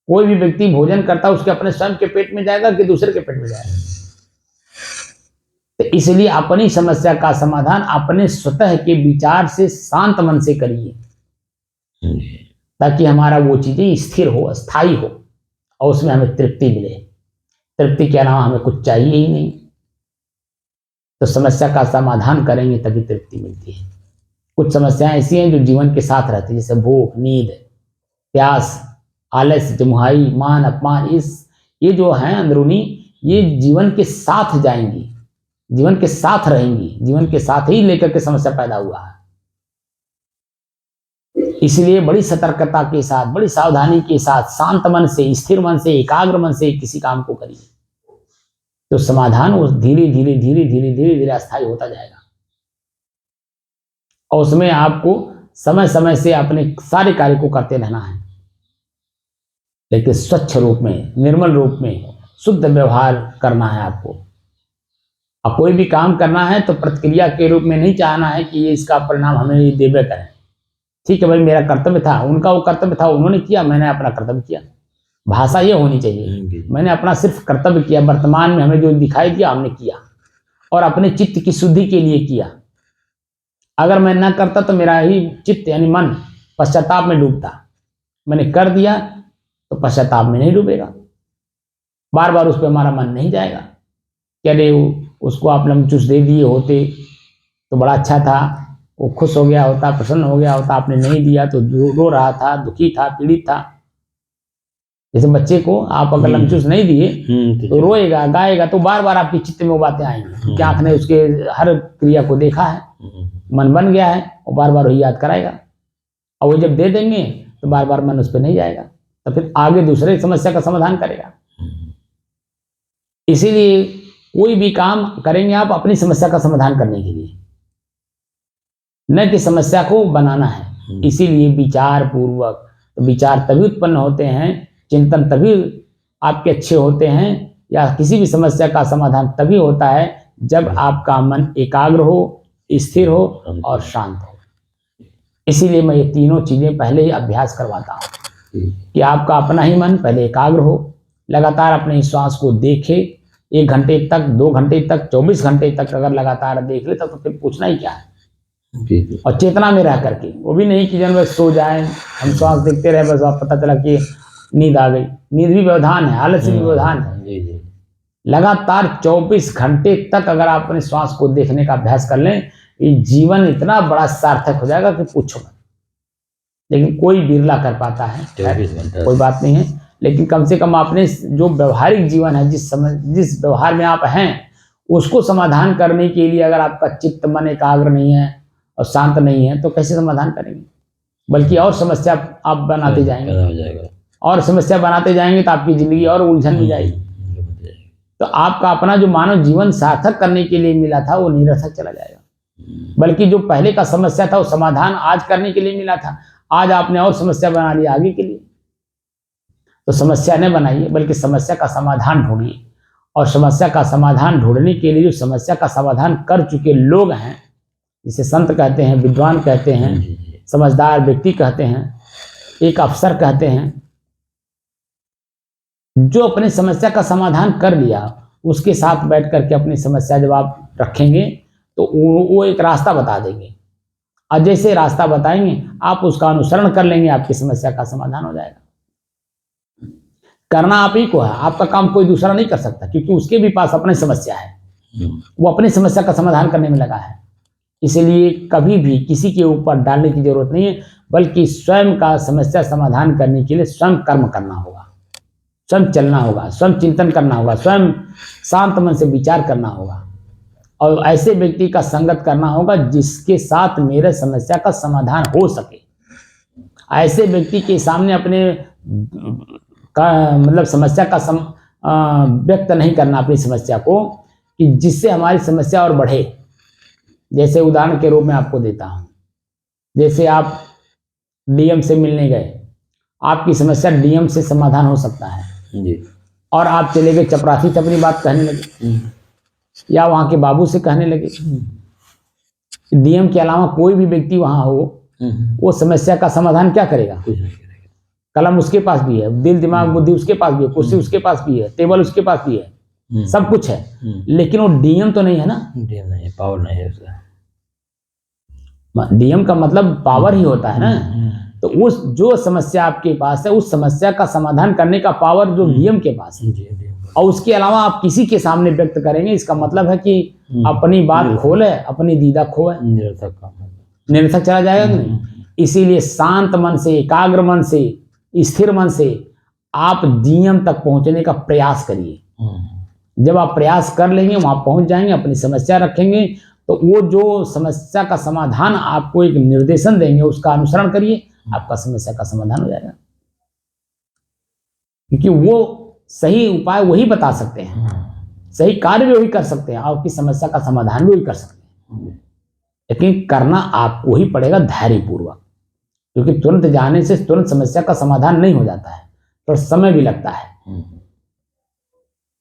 कोई भी व्यक्ति भोजन करता है उसके अपने स्वयं के पेट में जाएगा कि दूसरे के पेट में जाएगा? तो इसलिए अपनी समस्या का समाधान अपने स्वतः के विचार से शांत मन से करिए, ताकि हमारा वो चीजें स्थिर हो, स्थायी हो और उसमें हमें तृप्ति मिले। तृप्ति के अलावा हमें कुछ चाहिए ही नहीं। तो समस्या का समाधान करेंगे तभी तृप्ति मिलती है। कुछ समस्याएं ऐसी हैं जो जीवन के साथ रहती है, जैसे भूख, नींद, प्यास, आलस, जमुहाई, मान अपमान, ये जो हैं अंदरूनी, ये जीवन के साथ जाएंगी, जीवन के साथ रहेंगी, जीवन के साथ ही लेकर के समस्या पैदा हुआ है। इसलिए बड़ी सतर्कता के साथ, बड़ी सावधानी के साथ, शांत मन से, स्थिर मन से, एकाग्र मन से किसी काम को करिए, तो समाधान वो धीरे धीरे धीरे धीरे धीरे धीरे अस्थायी होता जाएगा। और उसमें आपको समय समय से अपने सारे कार्य को करते रहना है, लेकिन स्वच्छ रूप में, निर्मल रूप में, शुद्ध व्यवहार करना है आपको। अब कोई भी काम करना है तो प्रतिक्रिया के रूप में नहीं चाहना है कि ये इसका परिणाम हमें ये देवे करें। ठीक है भाई, मेरा कर्तव्य था, उनका वो कर्तव्य था, उन्होंने किया, मैंने अपना कर्तव्य किया। भाषा ये होनी चाहिए, मैंने अपना सिर्फ कर्तव्य किया, वर्तमान में हमें जो दिखाई दिया हमने किया और अपने चित्त की शुद्धि के लिए किया। अगर मैं ना करता तो मेरा ही चित्त यानी मन पश्चाताप में डूबता। मैंने कर दिया तो पश्चाताप में नहीं डूबेगा, बार बार उस पर हमारा मन नहीं जाएगा कि अरे उसको आप लमचूस दे दिए होते तो बड़ा अच्छा था, वो खुश हो गया होता, प्रसन्न हो गया होता, आपने नहीं दिया तो रो रहा था, दुखी था, पीड़ित था। जैसे बच्चे को आप अगर लमचूस नहीं दिए तो रोएगा, गाएगा, तो बार बार आपकी चित्त में वो बातें आएंगी, क्योंकि आंख ने उसके हर क्रिया को देखा है, मन बन गया है, और बार बार वही याद कराएगा। और वो जब दे देंगे तो बार बार मन उस पर नहीं जाएगा, तो फिर आगे दूसरे समस्या का समाधान करेगा। इसीलिए कोई भी काम करेंगे आप अपनी समस्या का समाधान करने के लिए, न कि समस्या को बनाना है। इसीलिए विचार पूर्वक, तो विचार तभी उत्पन्न होते हैं, चिंतन तभी आपके अच्छे होते हैं, या किसी भी समस्या का समाधान तभी होता है जब आपका मन एकाग्र हो, स्थिर हो और शांत हो। इसीलिए मैं ये तीनों चीजें पहले ही अभ्यास करवाता हूँ कि आपका अपना ही मन पहले एकाग्र हो, लगातार अपने श्वास को देखे, 1 घंटे तक, 2 घंटे तक, 24 घंटे तक अगर लगातार देख ले तो फिर पूछना ही क्या है। और चेतना में रह करके, वो भी नहीं कि जन बस सो जाए, हम श्वास देखते रहे बस, आप पता चला कि नींद आ गई। नींद भी व्यवधान है, आलस्य भी व्यवधान है। लगातार 24 घंटे तक अगर आप अपने श्वास को देखने का अभ्यास कर लें, ये जीवन इतना बड़ा सार्थक हो जाएगा कि पूछो मत। लेकिन कोई बिरला कर पाता है। 24 घंटा। कोई बात नहीं है, लेकिन कम से कम आपने जो व्यवहारिक जीवन है, जिस व्यवहार में आप हैं उसको समाधान करने के लिए अगर आपका चित्त मन एकाग्र नहीं है और शांत नहीं है तो कैसे समाधान करेंगे? बल्कि और समस्या आप बनाते जाएंगे, पैदा हो जाएगा। और समस्या बनाते जाएंगे तो आपकी जिंदगी और उलझन में जाएगी। तो आपका अपना जो मानव जीवन सार्थक करने के लिए मिला था वो निरर्थक चला जाएगा। बल्कि जो पहले का समस्या था वो समाधान आज करने के लिए मिला था, आज आपने और समस्या बना लिया आगे के लिए। तो समस्या न बनाइए, बल्कि समस्या का समाधान ढूंढिए। और समस्या का समाधान ढूंढने के लिए जो समस्या का समाधान कर चुके लोग हैं, जिसे संत कहते हैं, विद्वान कहते हैं, समझदार व्यक्ति कहते हैं, एक अफसर कहते हैं, जो अपनी समस्या का समाधान कर लिया, उसके साथ बैठ करके अपनी समस्या जब आप रखेंगे तो वो एक रास्ता बता देंगे, और जैसे रास्ता बताएंगे आप उसका अनुसरण कर लेंगे, आपकी समस्या का समाधान हो जाएगा। करना आप ही को है, आपका काम कोई दूसरा नहीं कर सकता, क्योंकि उसके भी पास अपनी समस्या है, वो अपनी समस्या का समाधान करने में लगा है। इसलिए कभी भी किसी के ऊपर डालने की जरूरत नहीं है, बल्कि स्वयं का समस्या समाधान करने के लिए स्वयं कर्म करना होगा, स्वयं चलना होगा, स्वयं चिंतन करना होगा, स्वयं शांत मन से विचार करना होगा, और ऐसे व्यक्ति का संगत करना होगा जिसके साथ मेरे समस्या का समाधान हो सके। ऐसे व्यक्ति के सामने अपने मतलब समस्या का व्यक्त नहीं करना अपनी समस्या को, कि जिससे हमारी समस्या और बढ़े। जैसे उदाहरण के रूप में आपको देता हूँ, जैसे आप डीएम से मिलने गए, आपकी समस्या डीएम से समाधान हो सकता है जी, और आप चले गए चपरासी से अपनी बात कहने लगे, या वहाँ के बाबू से कहने लगे। डीएम के अलावा कोई भी व्यक्ति वहाँ हो, वो समस्या का समाधान क्या करेगा? कलम उसके पास भी है, दिल दिमाग बुद्धि उसके पास भी है, कुर्सी उसके पास भी है, टेबल उसके पास भी है, सब कुछ है, लेकिन वो डीएम तो नहीं है ना। डीएम नहीं है, पावर नहीं है उसका। डीएम का मतलब पावर ही होता है ना। तो उस जो समस्या आपके पास है, उस समस्या का समाधान करने का पावर जो डीएम के पास है, और उसके अलावा आप किसी के सामने व्यक्त करेंगे, इसका मतलब है कि अपनी बात खोले, अपनी दीदा खोए, निरर्थक चला जाएगा कि नहीं। इसीलिए शांत मन से, एकाग्र मन से, स्थिर मन से आप डीएम तक पहुंचने का प्रयास करिए। जब आप प्रयास कर लेंगे, वहां पहुंच जाएंगे, अपनी समस्या रखेंगे, तो वो जो समस्या का समाधान आपको एक निर्देशन देंगे, उसका अनुसरण करिए, आपका समस्या का समाधान हो जाएगा। क्योंकि वो सही उपाय वही बता सकते हैं, सही कार्य भी वही कर सकते हैं, आपकी समस्या का समाधान भी वही कर सकते हैं, लेकिन करना आपको ही पड़ेगा धैर्यपूर्वक। क्योंकि तुरंत जाने से तुरंत समस्या का समाधान नहीं हो जाता है, तो समय भी लगता है।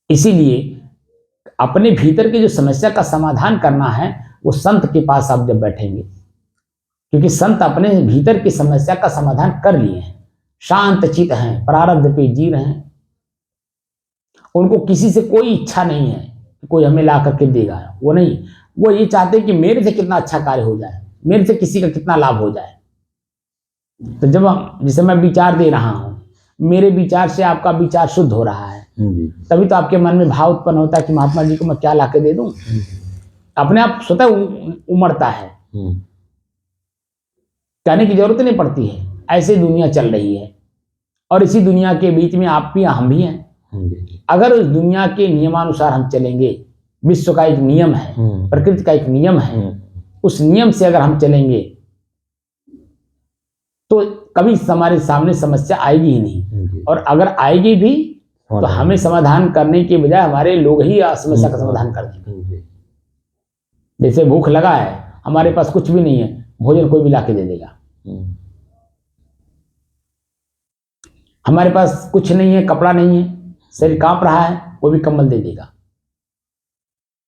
इसीलिए अपने भीतर की जो समस्या का समाधान करना है, वो संत के पास आप जब बैठेंगे, क्योंकि संत अपने भीतर की समस्या का समाधान कर लिए हैं, शांत चित हैं, प्रारब्ध पे जी रहे हैं, उनको किसी से कोई इच्छा नहीं है कि कोई हमें ला करके देगा, वो नहीं, वो ये चाहते हैं कि मेरे से कितना अच्छा कार्य हो जाए, मेरे से किसी का कितना लाभ हो जाए। तो जब जैसे मैं विचार दे रहा हूँ, मेरे विचार से आपका विचार शुद्ध हो रहा है, तभी तो आपके मन में भाव उत्पन्न होता है कि महात्मा जी को मैं क्या लाके दे दूं, अपने आप स्वतः उमड़ता है, कहने की जरूरत नहीं पड़ती है। ऐसे दुनिया चल रही है, और इसी दुनिया के बीच में आप भी हम भी हैं। अगर उस दुनिया के नियमानुसार हम चलेंगे, विश्व का एक नियम है, प्रकृति का एक नियम है, उस नियम से अगर हम चलेंगे तो कभी हमारे सामने समस्या आएगी ही नहीं, और अगर आएगी भी तो हमें समाधान करने के बजाय हमारे लोग ही समस्या का समाधान कर देंगे। जैसे भूख लगा है, हमारे पास कुछ भी नहीं है, भोजन कोई भी लाके दे देगा। हमारे पास कुछ नहीं है, कपड़ा नहीं है, शरीर कांप रहा है, कोई भी कंबल दे देगा।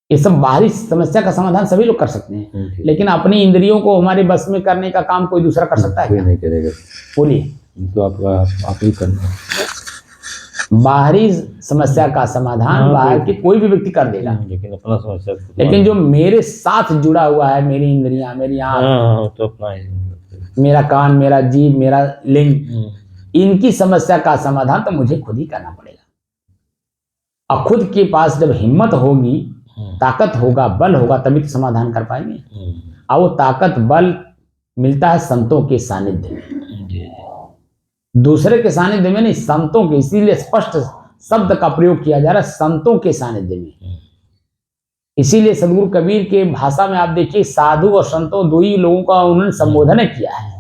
ये सब बाहरी समस्या का समाधान सभी लोग कर सकते हैं, लेकिन अपनी इंद्रियों को हमारे बस में करने का काम कोई दूसरा कर सकता है? कोई नहीं करेगा। बोलिए, तो आप ही करना। बाहरी समस्या का समाधान बाहर के कोई भी व्यक्ति कर देगा, लेकिन अपना समस्या, लेकिन जो मेरे साथ जुड़ा हुआ है, मेरी इंद्रियां, मेरी आंख, तो अपना ही, मेरा कान, मेरा जीभ, मेरा लिंग, इनकी समस्या का समाधान तो मुझे खुद ही करना पड़ेगा। और खुद के पास जब हिम्मत होगी, ताकत होगा, बल होगा, तभी तो समाधान कर पाएंगे। और वो ताकत बल मिलता है संतों के सानिध्य में। जी दूसरे के सानिध्य में नहीं, संतों के, इसीलिए स्पष्ट शब्द का प्रयोग किया जा रहा है, संतों के सानिध्य में। इसीलिए सदगुरु कबीर के भाषा में आप देखिए, साधु और संतों दो ही लोगों का उन्होंने संबोधन किया है।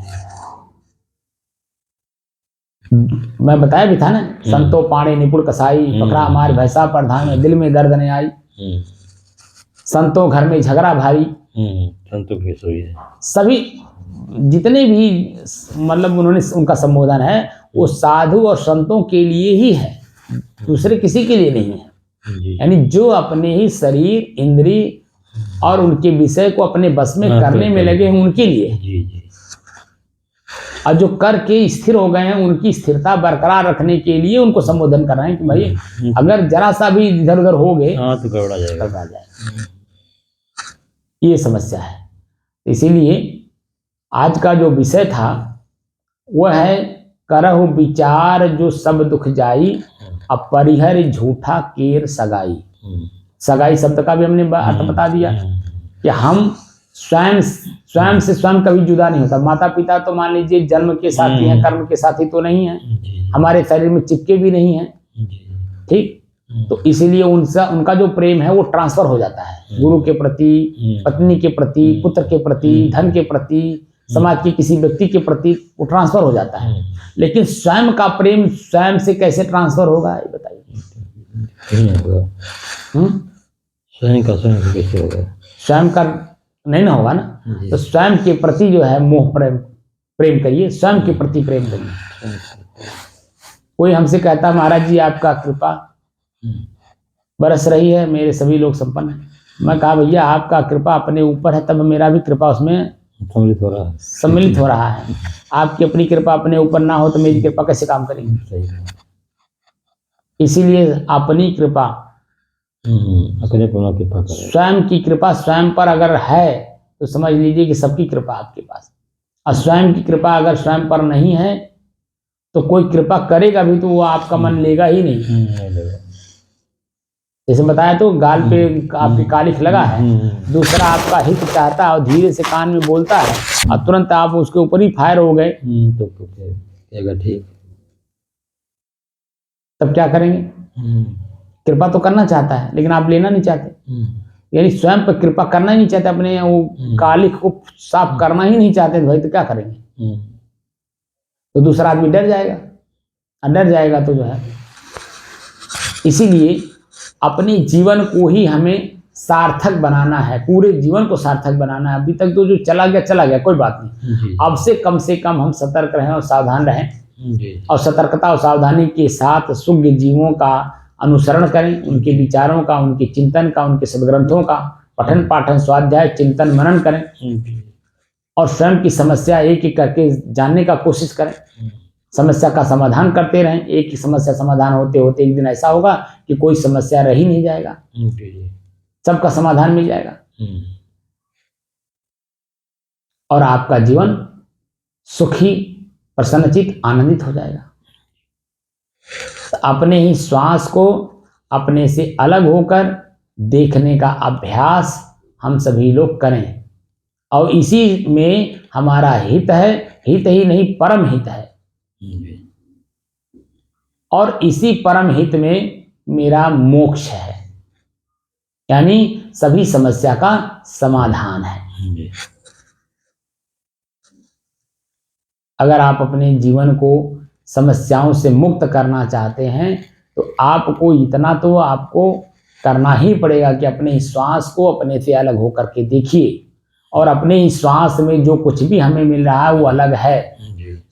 मैं बताया भी था ना, संतो पाणे निपुण कसाई, पकड़ा मार भैसा प्रधान में, दिल में दर्द नहीं आई। संतों घर में झगड़ा भारी। संतों के सभी जितने भी मतलब उन्होंने उनका संबोधन है वो साधु और संतों के लिए ही है, दूसरे किसी के लिए नहीं है। यानी जो अपने ही शरीर, इंद्रिय और उनके विषय को अपने बस में करने में लगे हैं उनके लिए, और जो करके स्थिर हो गए हैं उनकी स्थिरता बरकरार रखने के लिए उनको संबोधन कर रहे हैं कि भाई अगर जरा सा भी इधर उधर हो गए तो गड़बड़ा जाएगा, गड़बड़ा जाएगा। ये समस्या है। इसीलिए आज का जो विषय था वह है करहु विचार जो सब दुख जाई, अपरिहर झूठा केर सगाई। सगाई शब्द का भी हमने अर्थ बता दिया कि हम स्वयं से स्वयं कभी जुदा नहीं होता। माता पिता तो मान लीजिए जन्म के साथी हैं, कर्म के साथी तो नहीं है, हमारे शरीर में चिपके भी नहीं है, ठीक। तो इसीलिए उनका जो प्रेम है वो ट्रांसफर हो जाता है, गुरु के प्रति, पत्नी के प्रति, पुत्र के प्रति, धन के प्रति, समाज के किसी व्यक्ति के प्रति वो ट्रांसफर हो जाता है। लेकिन स्वयं का प्रेम स्वयं से कैसे ट्रांसफर होगा ये बताइए। स्वयं का कैसे होगा? स्वयं का नहीं ना होगा ना। तो स्वयं के प्रति जो है मोह प्रेम करिए, स्वयं के प्रति प्रेम करिए। कोई हमसे कहता महाराज जी आपका कृपा बरस रही है, मेरे सभी लोग संपन्न हैं। मैं कहा भैया आपका कृपा अपने ऊपर है, तब मेरा भी कृपा उसमें सम्मिलित हो रहा है। आपकी अपनी कृपा अपने ऊपर ना हो तो मेरी कृपा कैसे काम करेगी? इसीलिए अपनी कृपा, अपने कृपा, स्वयं की कृपा स्वयं पर अगर है तो समझ लीजिए कि सबकी कृपा आपके पास। और स्वयं की कृपा अगर स्वयं पर नहीं है तो कोई कृपा करेगा भी तो वो आपका मन लेगा ही नहीं। जैसे बताया तो गाल पे आपकी कालिख लगा है, दूसरा आपका हित चाहता है और धीरे से कान में बोलता है और तुरंत आप उसके ऊपर ही फायर हो गए तो कहेगा ठीक, तब क्या करेंगे? कृपा तो करना चाहता है लेकिन आप लेना नहीं चाहते, यानी स्वयं पर कृपा करना ही नहीं चाहते, अपने वो कालिख को साफ करना ही नहीं चाहते, भाई तो क्या करेंगे? तो दूसरा आदमी डर जाएगा, और डर जाएगा तो जो है, इसीलिए अपने जीवन को ही हमें सार्थक बनाना है, पूरे जीवन को सार्थक बनाना है। अभी तक तो जो चला गया कोई बात नहीं, अब से कम हम सतर्क रहें और सावधान रहें, और सतर्कता और सावधानी के साथ शुद्ध जीवों का अनुसरण करें, उनके विचारों का, उनके चिंतन का, उनके सदग्रंथों का पठन पाठन स्वाध्याय चिंतन मनन करें, और स्वयं की समस्या एक एक करके जानने का कोशिश करें, समस्या का समाधान करते रहें। एक ही समस्या समाधान होते होते एक दिन ऐसा होगा कि कोई समस्या रह ही नहीं जाएगा, सबका समाधान मिल जाएगा और आपका जीवन सुखी, प्रसन्नचित, आनंदित हो जाएगा। अपने ही श्वास को अपने से अलग होकर देखने का अभ्यास हम सभी लोग करें, और इसी में हमारा हित है, हित ही नहीं परम हित है, और इसी परम हित में मेरा मोक्ष है, यानी सभी समस्या का समाधान है। अगर आप अपने जीवन को समस्याओं से मुक्त करना चाहते हैं तो आपको इतना तो आपको करना ही पड़ेगा कि अपने श्वास को अपने से अलग होकर के देखिए, और अपने ही श्वास में जो कुछ भी हमें मिल रहा है वो अलग है,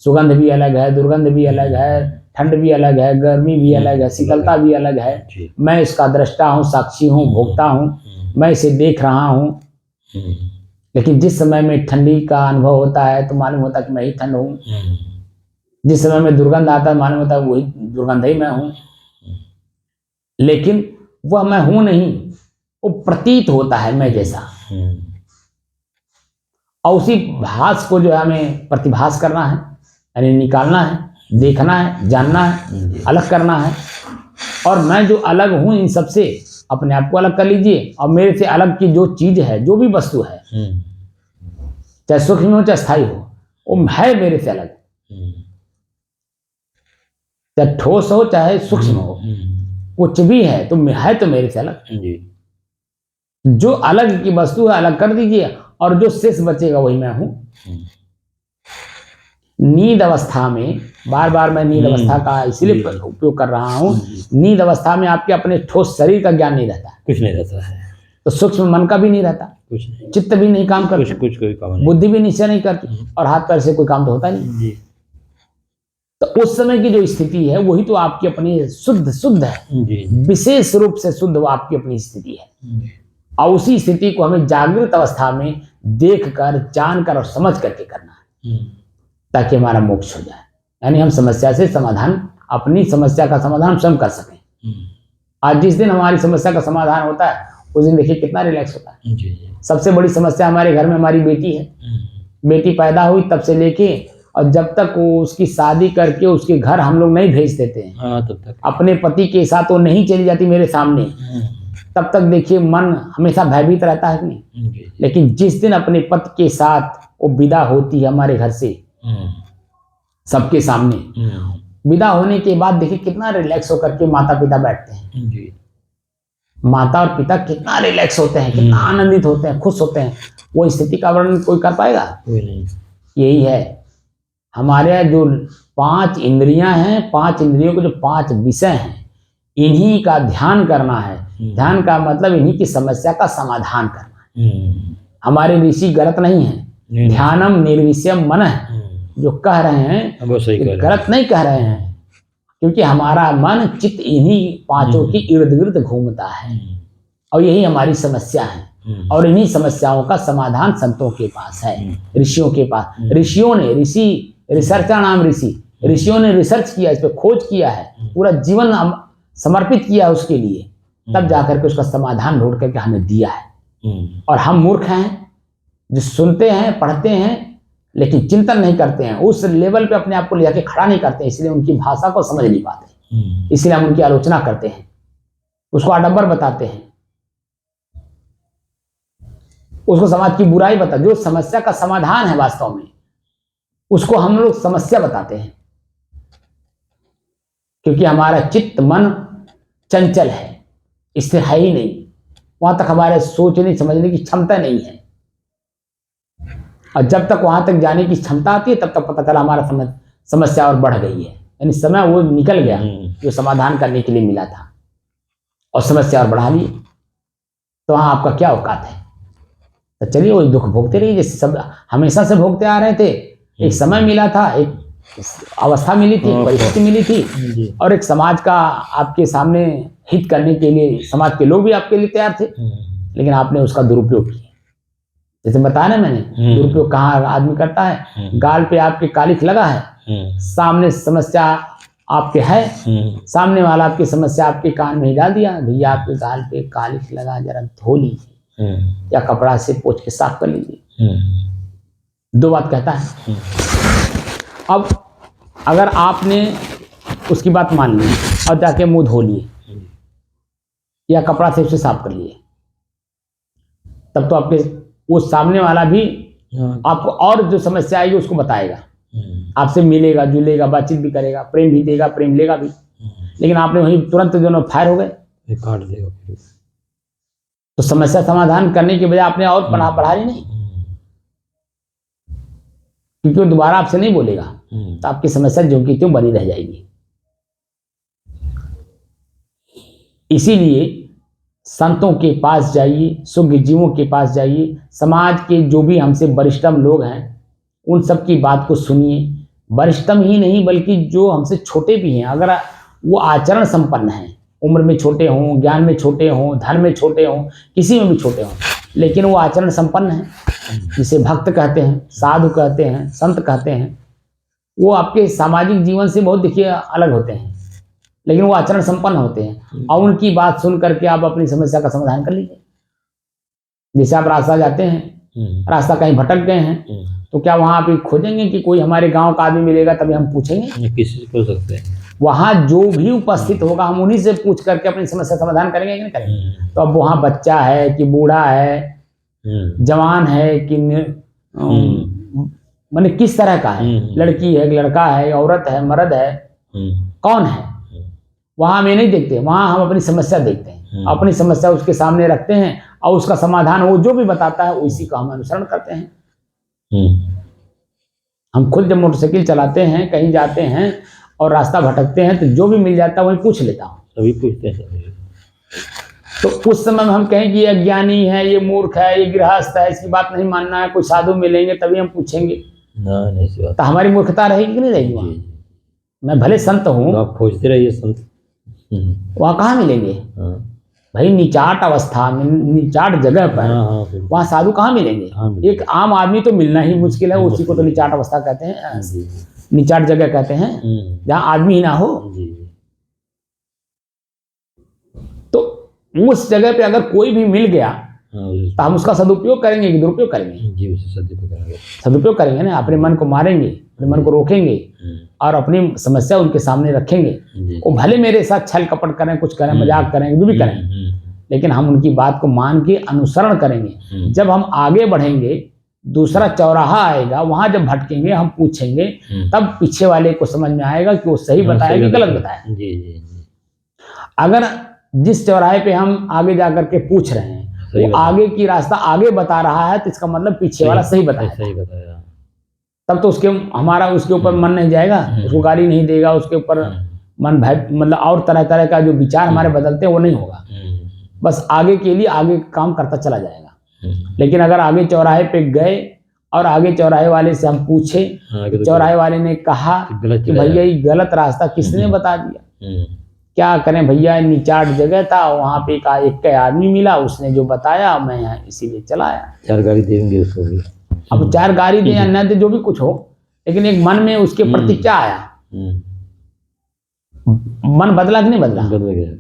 सुगंध भी अलग है, दुर्गंध भी अलग है, ठंड भी अलग है, गर्मी भी अलग है, शीतलता भी अलग है। मैं इसका दृष्टा हूँ, साक्षी हूँ, भोक्ता हूँ, मैं इसे देख रहा हूँ। लेकिन जिस समय में ठंडी का अनुभव होता है तो मालूम होता है कि मैं ही ठंड हूँ, जिस समय में दुर्गंध आता है मालूम होता है वही दुर्गंध ही मैं हूँ, लेकिन वह मैं हूँ नहीं, वो प्रतीत होता है मैं जैसा। और उसी भास को जो है हमें प्रतिभास करना है, यानी निकालना है, देखना है, जानना है, अलग करना है। और मैं जो अलग हूं इन सबसे, अपने आप को अलग कर लीजिए, और मेरे से अलग की जो चीज है, जो भी वस्तु है, चाहे सूक्ष्म हो चाहे स्थायी हो, वो है मेरे से अलग। चाहे ठोस हो चाहे सूक्ष्म हो, कुछ भी है तो मेरे से अलग। जी। जो अलग की वस्तु है अलग कर दीजिए, और जो शेष बचेगा वही मैं हूं। नींद अवस्था में, बार बार मैं नींद अवस्था का इसलिए उपयोग कर रहा हूं, नींद अवस्था में आपके अपने ठोस शरीर का ज्ञान नहीं रहता, कुछ नहीं रहता है, तो सूक्ष्म मन का भी नहीं रहता, कुछ नहीं, चित्त भी नहीं काम करता, कुछ कोई काम नहीं, बुद्धि भी निश्चय नहीं करती, और हाथ पैर से कोई काम तो होता नहीं। जी। तो उस समय की जो स्थिति है वही तो आपकी अपनी शुद्ध है, जी। विशेष रूप से शुद्ध वो आपकी अपनी स्थिति है। और उसी स्थिति को हमें जागृत अवस्था में देख कर, जान कर और समझ करके करना है, ताकि हमारा मोक्ष हो जाए। यानी हम समस्या से समाधान, अपनी समस्या का समाधान स्वयं कर सकें। आज जिस दिन हमारी समस्या का समाधान होता है उस दिन देखिए कितना रिलैक्स होता है। जी। सबसे बड़ी समस्या हमारे घर में हमारी बेटी है। बेटी पैदा हुई तब से लेके और जब तक वो उसकी शादी करके उसके घर हम लोग नहीं भेज देते हैं, हाँ, तब तक अपने पति के साथ वो नहीं चली जाती मेरे सामने, तब तक देखिए मन हमेशा भयभीत रहता है कि नहीं। लेकिन जिस दिन अपने पति के साथ वो विदा होती है हमारे घर से सबके सामने, विदा होने के बाद देखिए कितना रिलैक्स होकर के माता पिता बैठते हैं। जी। माता और पिता कितना रिलैक्स होते हैं, कितना आनंदित होते हैं, खुश होते हैं। वो स्थिति का वर्णन कोई कर पाएगा? कोई नहीं। यही है हमारे जो 5 इंद्रियां हैं, 5 इंद्रियों के जो 5 विषय हैं, इन्हीं का ध्यान करना है। ध्यान का मतलब इन्हीं की समस्या का समाधान करना है। हमारे ऋषि गलत नहीं है, ध्यानम निर्विषयम मनः जो कह रहे हैं वो सही कह रहे हैं, गलत नहीं कह रहे हैं, क्योंकि हमारा मन चित्त इन्हीं 5 की इर्द गिर्द घूमता है और यही हमारी समस्या है। और इन्हीं समस्याओं का समाधान संतों के पास है, ऋषियों के पास। ऋषियों ने, रिसर्चर नाम ऋषियों ने रिसर्च किया, इस पर खोज किया है, पूरा जीवन समर्पित किया है उसके लिए, तब जाकर के उसका समाधान ढूंढ करके हमें दिया है। और हम मूर्ख हैं जो सुनते हैं, पढ़ते हैं, लेकिन चिंतन नहीं करते हैं, उस लेवल पे अपने आप को ले जाके खड़ा नहीं करते, इसलिए उनकी भाषा को समझ नहीं पाते, इसलिए हम उनकी आलोचना करते हैं, उसको आडंबर बताते हैं, उसको समाज की बुराई बता। जो समस्या का समाधान है वास्तव में उसको हम लोग समस्या बताते हैं, क्योंकि हमारा चित्त मन चंचल है, स्थिर है ही नहीं, वहां तक हमारे सोचने समझने की क्षमता नहीं है। और जब तक वहां तक जाने की क्षमता आती है तब तक पता चला हमारा समस्या और बढ़ गई है, यानी समय वो निकल गया जो समाधान करने के लिए मिला था और समस्या और बढ़ा ली, तो वहां आपका क्या औकात है। तो चलिए वही दुख भोगते रहिए जैसे सब हमेशा से भोगते आ रहे थे। एक समय मिला था, एक अवस्था मिली थी, परिस्थिति मिली थी, और एक समाज का आपके सामने हित करने के लिए समाज के लोग भी आपके लिए तैयार थे, लेकिन आपने उसका दुरुपयोग किया। जैसे बताया ना मैंने, दुरुपयोग कहाँ आदमी करता है, गाल पे आपके कालिख लगा है, सामने समस्या आपके है, सामने वाला आपकी समस्या आपके कान में ही डाल दिया, भैया आपके गाल पे कालिख लगा, जरा धो लीजिए या कपड़ा से पोंछ के साफ कर लीजिए। 2 बात कहता है। अब अगर आपने उसकी बात मान ली और जाके मुंह धो लिए या कपड़ा से उसे साफ कर लिए, तब तो आपके वो सामने वाला भी आपको और जो समस्या आएगी उसको बताएगा, आपसे मिलेगा जुलेगा, बातचीत भी करेगा, प्रेम भी देगा, प्रेम लेगा भी। लेकिन आपने वहीं तुरंत दोनों फायर हो गए, काट देगा, तो समस्या समाधान करने के बजाय आपने और पनाह बढ़ा ली नहीं, क्योंकि वो दोबारा आपसे नहीं बोलेगा, तो आपकी समस्या जो की त्यों बनी रह जाएगी। इसीलिए संतों के पास जाइए, शुद्ध जीवों के पास जाइए, समाज के जो भी हमसे वरिष्ठतम लोग हैं उन सब की बात को सुनिए। वरिष्ठतम ही नहीं बल्कि जो हमसे छोटे भी हैं, अगर वो आचरण संपन्न हैं, उम्र में छोटे हों, ज्ञान में छोटे हों, धन में छोटे हों, किसी में भी छोटे हों, लेकिन वो आचरण संपन्न हैं, जिसे भक्त कहते हैं, साधु कहते हैं, संत कहते हैं, वो आपके सामाजिक जीवन से बहुत देखिए अलग होते हैं, लेकिन वो आचरण संपन्न होते हैं, और उनकी बात सुन करके आप अपनी समस्या का समाधान कर लीजिए। जैसे आप रास्ता जाते हैं, रास्ता कहीं भटक गए हैं, तो क्या वहां आप खोजेंगे कि कोई हमारे गांव का आदमी मिलेगा तभी हम पूछेंगे? किसी से पूछ सकते हैं। वहां जो भी उपस्थित होगा हम उन्हीं से पूछ करके अपनी समस्या समाधान करेंगे कि नहीं करेंगे? तो अब वहां बच्चा है कि बूढ़ा है, जवान है कि माने किस तरह का है, लड़की है, लड़का है, औरत है, मर्द है, कौन है, वहां हम ये नहीं देखते, वहां हम अपनी समस्या देखते हैं, अपनी समस्या उसके सामने रखते हैं और उसका समाधान वो जो भी बताता है उसी का हम अनुसरण करते हैं। हम खुद जब मोटरसाइकिल चलाते हैं, कहीं जाते हैं और रास्ता भटकते हैं तो जो भी मिल जाता है वही पूछ लेता हूँ। सभी पूछते हैं सभी। तो उस समय में हम कहें कि ये अज्ञानी है, ये मूर्ख है, ये गृहस्थ है, इसकी बात नहीं मानना है, कोई साधु मिलेंगे तभी हम पूछेंगे, नहीं तो हमारी मूर्खता रहेगी कि नहीं रहेगी वहाँ? मैं भले संत हूँ, आप खोजते रहिए संत, वहाँ कहाँ मिलेंगे भाई? निचाट अवस्था में, निचाट जगह पर वहाँ साधु कहाँ मिलेंगे? एक आम आदमी तो मिलना ही मुश्किल है, उसी को तो निचाट अवस्था कहते हैं, निचाट जगह कहते हैं, जहाँ आदमी ही ना हो। तो उस जगह पे अगर कोई भी मिल गया तो हम उसका सदुपयोग करेंगे कि दुरुपयोग करेंगे? जी, सदुपयोग करेंगे। सदुपयोग करेंगे ना, अपने मन को मारेंगे, अपने मन को रोकेंगे और अपनी समस्या उनके सामने रखेंगे। वो भले मेरे साथ छल कपट करें, कुछ करें, मजाक करें, जो भी करें, लेकिन हम उनकी बात को मान के अनुसरण करेंगे। जब हम आगे बढ़ेंगे, दूसरा चौराहा आएगा, वहां जब भटकेंगे हम पूछेंगे, तब पीछे वाले को समझ में आएगा कि वो सही बताया कि गलत बताया। अगर जिस चौराहे पे हम आगे जाकर के पूछ रहे हैं वो आगे की रास्ता आगे बता रहा है तो इसका मतलब पीछे वाला सही बताया। तब तो उसके हमारा उसके ऊपर मन नहीं जाएगा, उसको गाली नहीं देगा, उसके ऊपर मन भय, मतलब और तरह तरह का जो विचार हमारे बदलते हैं वो नहीं होगा, बस आगे के लिए आगे काम करता चला जाएगा। लेकिन अगर आगे चौराहे पे गए और आगे चौराहे वाले से हम पूछे, चौराहे वाले ने कहा कि भैया ये गलत रास्ता किसने बता दिया, क्या करें भैया, निचाट जगह था, वहां पे एक आदमी मिला, उसने जो बताया मैं यहाँ इसीलिए चला आया। 4 गाड़ी देंगे उसको भी, अब 4 गाड़ी दे या न दे, जो भी कुछ हो, लेकिन एक मन में उसके प्रति क्या आया, मन बदला कि नहीं बदला? बदल गया।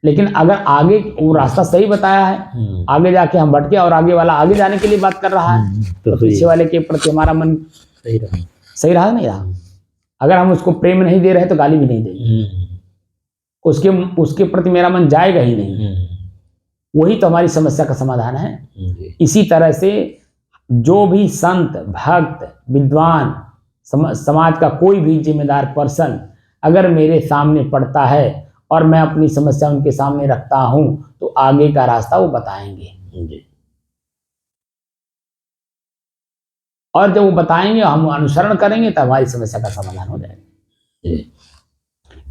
लेकिन अगर आगे वो रास्ता सही बताया है, आगे जाके हम भटके और आगे वाला आगे जाने के लिए बात कर रहा है, तो पीछे वाले के प्रति हमारा मन सही रहा नहीं रहा? अगर हम उसको प्रेम नहीं दे रहे तो गाली भी नहीं देंगे, उसके प्रति मेरा मन जाएगा ही नहीं। वही तो हमारी समस्या का समाधान है। इसी तरह से जो भी संत, भक्त, विद्वान, समाज का कोई भी जिम्मेदार पर्सन अगर मेरे सामने पड़ता है और मैं अपनी समस्या उनके सामने रखता हूं तो आगे का रास्ता वो बताएंगे। और जब वो बताएंगे हम अनुसरण करेंगे तो हमारी समस्या का समाधान हो जाएगा।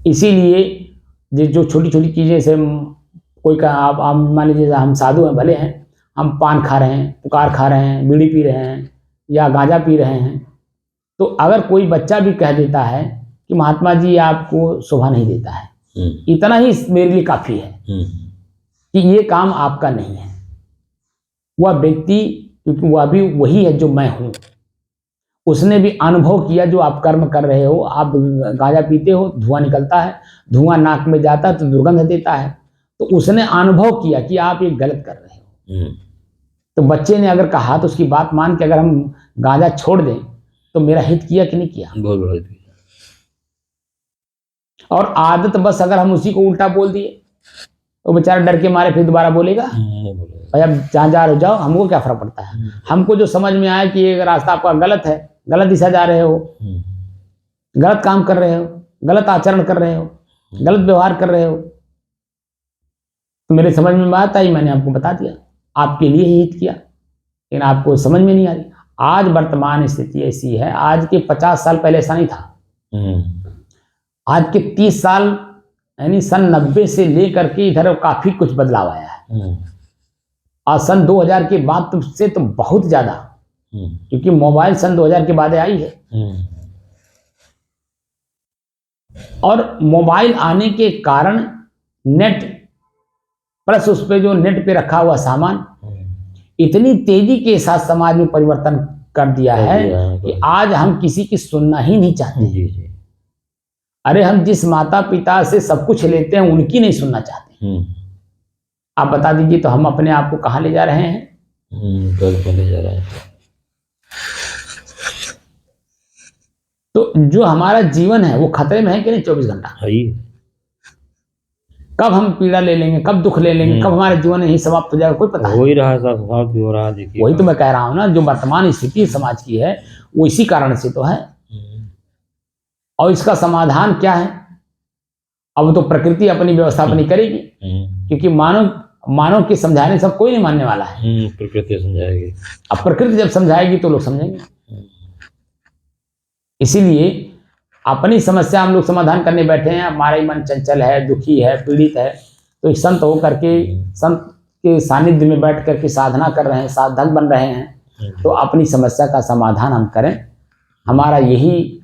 इसीलिए जो छोटी छोटी चीजें से कोई का आप मान लीजिए हम साधु हैं, भले हैं, हम पान खा रहे हैं, पुकार खा रहे हैं, बीड़ी पी रहे हैं या गांजा पी रहे हैं, तो अगर कोई बच्चा भी कह देता है कि महात्मा जी आपको शोभा नहीं देता है, इतना ही मेरे लिए काफी है कि ये काम आपका नहीं है। वह व्यक्ति, क्योंकि वह भी वही है जो मैं हूं, उसने भी अनुभव किया जो आप कर्म कर रहे हो। आप गांजा पीते हो, धुआं निकलता है, धुआं नाक में जाता है तो दुर्गंध देता है, तो उसने अनुभव किया कि आप ये गलत कर रहे हो। तो बच्चे ने अगर कहा तो उसकी बात मान के अगर हम गांजा छोड़ दें तो मेरा हित किया कि नहीं किया? बहुत बड़ा हित किया। और आदत बस अगर हम उसी को उल्टा बोल दिए तो बेचारा डर के मारे फिर दोबारा बोलेगा भाई अब जहाँ जा रहे हो जाओ, हमको क्या फर्क पड़ता है। हमको जो समझ में आया कि ये रास्ता आपका गलत है, गलत दिशा जा रहे हो, गलत काम कर रहे हो, गलत आचरण कर रहे हो, गलत व्यवहार कर रहे हो, तो मेरे समझ में बात आई, मैंने आपको बता दिया, आपके लिए ही हित किया, लेकिन आपको समझ में नहीं आ रही। आज वर्तमान स्थिति ऐसी है, आज के 50 साल पहले ऐसा नहीं था। आज के 30 साल यानी सन 90 से लेकर के इधर काफी कुछ बदलाव आया है। आज सन 2000 के बाद से तो बहुत ज्यादा, क्योंकि मोबाइल सन 2000 के बाद आई है। और मोबाइल आने के कारण नेट प्लस उस पे जो नेट पे रखा हुआ सामान इतनी तेजी के साथ समाज में परिवर्तन कर दिया है कि आज हम किसी की सुनना ही नहीं चाहते। अरे हम जिस माता पिता से सब कुछ लेते हैं उनकी नहीं सुनना चाहते। आप बता दीजिए तो हम अपने आप को कहाँ ले जा रहे हैं? ले जा रहे हैं। तो जो हमारा जीवन है वो खतरे में है कि नहीं? 24 घंटा कब हम पीड़ा ले लेंगे, कब दुख ले लेंगे, कब हमारे जीवन यही समाप्त हो जाएगा, कोई पता हो ही रहा है, सब समाप्त हो रहा है, देखिए। वही तो मैं कह रहा हूँ ना, जो वर्तमान स्थिति समाज की है वो इसी कारण से तो है। और इसका समाधान क्या है? अब तो प्रकृति अपनी व्यवस्था अपनी करेगी, क्योंकि मानव के समझाने से कोई नहीं मानने वाला है। प्रकृति समझाएगी। अब प्रकृति जब समझाएगी तो लोग समझेंगे। इसीलिए अपनी समस्या हम लोग समाधान करने बैठे हैं। हमारा ही मन चंचल है, दुखी है, पीड़ित है, तो एक संत होकर के, संत के सानिध्य में बैठ करके साधना कर रहे हैं, साधक बन रहे हैं, तो अपनी समस्या का समाधान हम करें। हमारा यही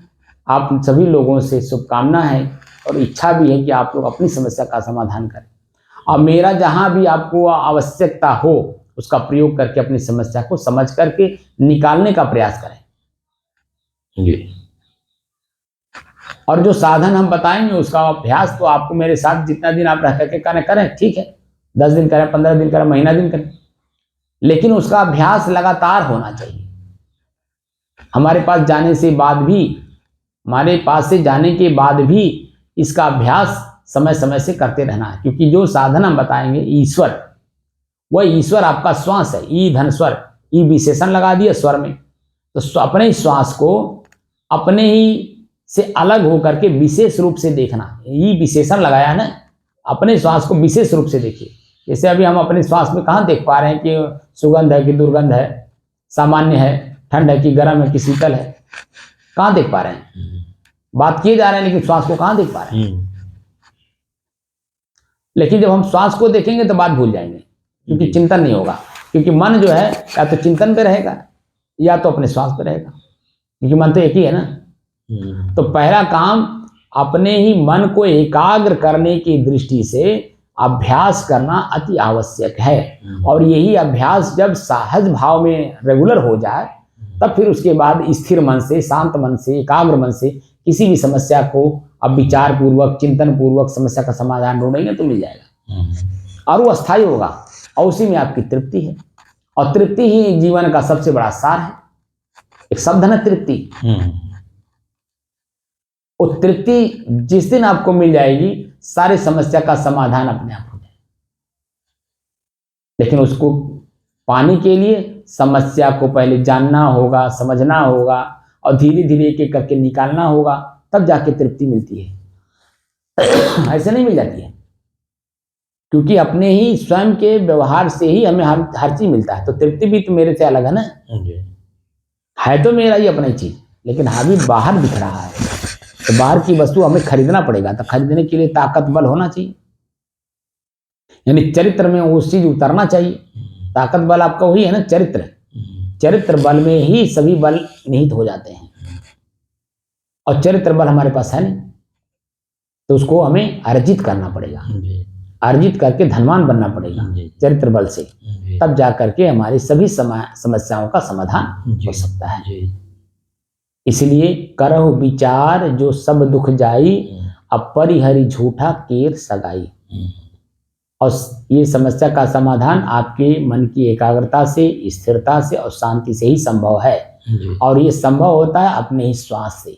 आप सभी लोगों से शुभकामना है और इच्छा भी है कि आप लोग अपनी समस्या का समाधान करें। और मेरा जहाँ भी आपको आवश्यकता हो उसका प्रयोग करके अपनी समस्या को समझ करके निकालने का प्रयास करें जी। और जो साधन हम बताएंगे उसका अभ्यास तो आपको मेरे साथ जितना दिन आप रह करके करें, ठीक है, 10 दिन करें, 15 दिन करें, महीना दिन करें, लेकिन उसका अभ्यास लगातार होना चाहिए। हमारे पास जाने से बाद भी इसका अभ्यास समय समय से करते रहना है, क्योंकि जो साधन हम बताएंगे ईश्वर, वह ईश्वर आपका श्वास है। ई धन स्वर, ई विशेषण लगा दिया स्वर में, तो अपने श्वास को अपने ही से अलग होकर के विशेष रूप से देखना। ये विशेषण लगाया ना, अपने श्वास को विशेष रूप से देखिए। जैसे अभी हम अपने श्वास में कहाँ देख पा रहे हैं कि सुगंध है कि दुर्गंध है, सामान्य है, ठंड है कि गर्म है कि शीतल है, कहाँ देख पा रहे हैं? बात किए जा रहे हैं लेकिन श्वास को कहाँ देख पा रहे हैं? लेकिन जब हम श्वास को देखेंगे तो बात भूल जाएंगे, क्योंकि चिंतन नहीं होगा। क्योंकि मन जो है या तो चिंतन पे रहेगा या तो अपने श्वास पे रहेगा, क्योंकि मन तो एक ही है ना। तो पहला काम अपने ही मन को एकाग्र करने की दृष्टि से अभ्यास करना अति आवश्यक है। और यही अभ्यास जब सहज भाव में रेगुलर हो जाए, तब फिर उसके बाद स्थिर मन से, शांत मन से, एकाग्र मन से किसी भी समस्या को अब विचार पूर्वक, चिंतन पूर्वक समस्या का समाधान ढूंढेंगे तो मिल जाएगा और वो अस्थायी होगा और उसी में आपकी तृप्ति है। और तृप्ति ही जीवन का सबसे बड़ा सार है। एक शब्द है ना तृप्ति, वो तृप्ति जिस दिन आपको मिल जाएगी सारी समस्या का समाधान अपने आप हो जाएगा। लेकिन उसको पाने के लिए समस्या को पहले जानना होगा, समझना होगा और धीरे धीरे एक एक करके निकालना होगा, तब जाके तृप्ति मिलती है। ऐसे नहीं मिल जाती है, क्योंकि अपने ही स्वयं के व्यवहार से ही हमें हर चीज मिलता है। तो तृप्ति भी तो मेरे से अलग है ना, है तो मेरा ही अपनी चीज, लेकिन हावी बाहर दिख रहा है। तो बाहर की वस्तु हमें खरीदना पड़ेगा, तो खरीदने के लिए ताकत बल होना चाहिए, यानी चरित्र में वो चीज उतरना चाहिए। ताकत बल आपका वही है ना, चरित्र बल में ही सभी बल निहित हो जाते हैं। और चरित्र बल हमारे पास है नहीं, तो उसको हमें अर्जित करना पड़ेगा, अर्जित करके धनवान बनना पड़ेगा चरित्र बल से, तब जा करके हमारी सभी समस्याओं का समाधान हो सकता है। इसलिए करहु विचार जो सब दुख जाई, अपरिहरि झूठा केर सगाई। और ये समस्या का समाधान आपके मन की एकाग्रता से, स्थिरता से और शांति से ही संभव है। और ये संभव होता है अपने ही श्वास से।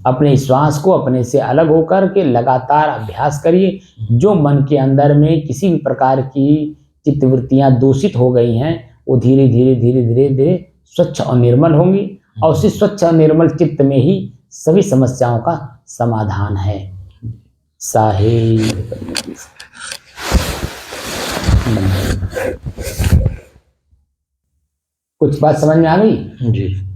अपने श्वास को अपने से अलग होकर के लगातार अभ्यास करिए। जो मन के अंदर में किसी भी प्रकार की चित्तवृत्तियां दूषित हो गई हैं, वो धीरे धीरे धीरे धीरे धीरे स्वच्छ और निर्मल होंगी। और उसी स्वच्छ और निर्मल चित्त में ही सभी समस्याओं का समाधान है। साहेब कुछ बात समझ में आ गई? जी।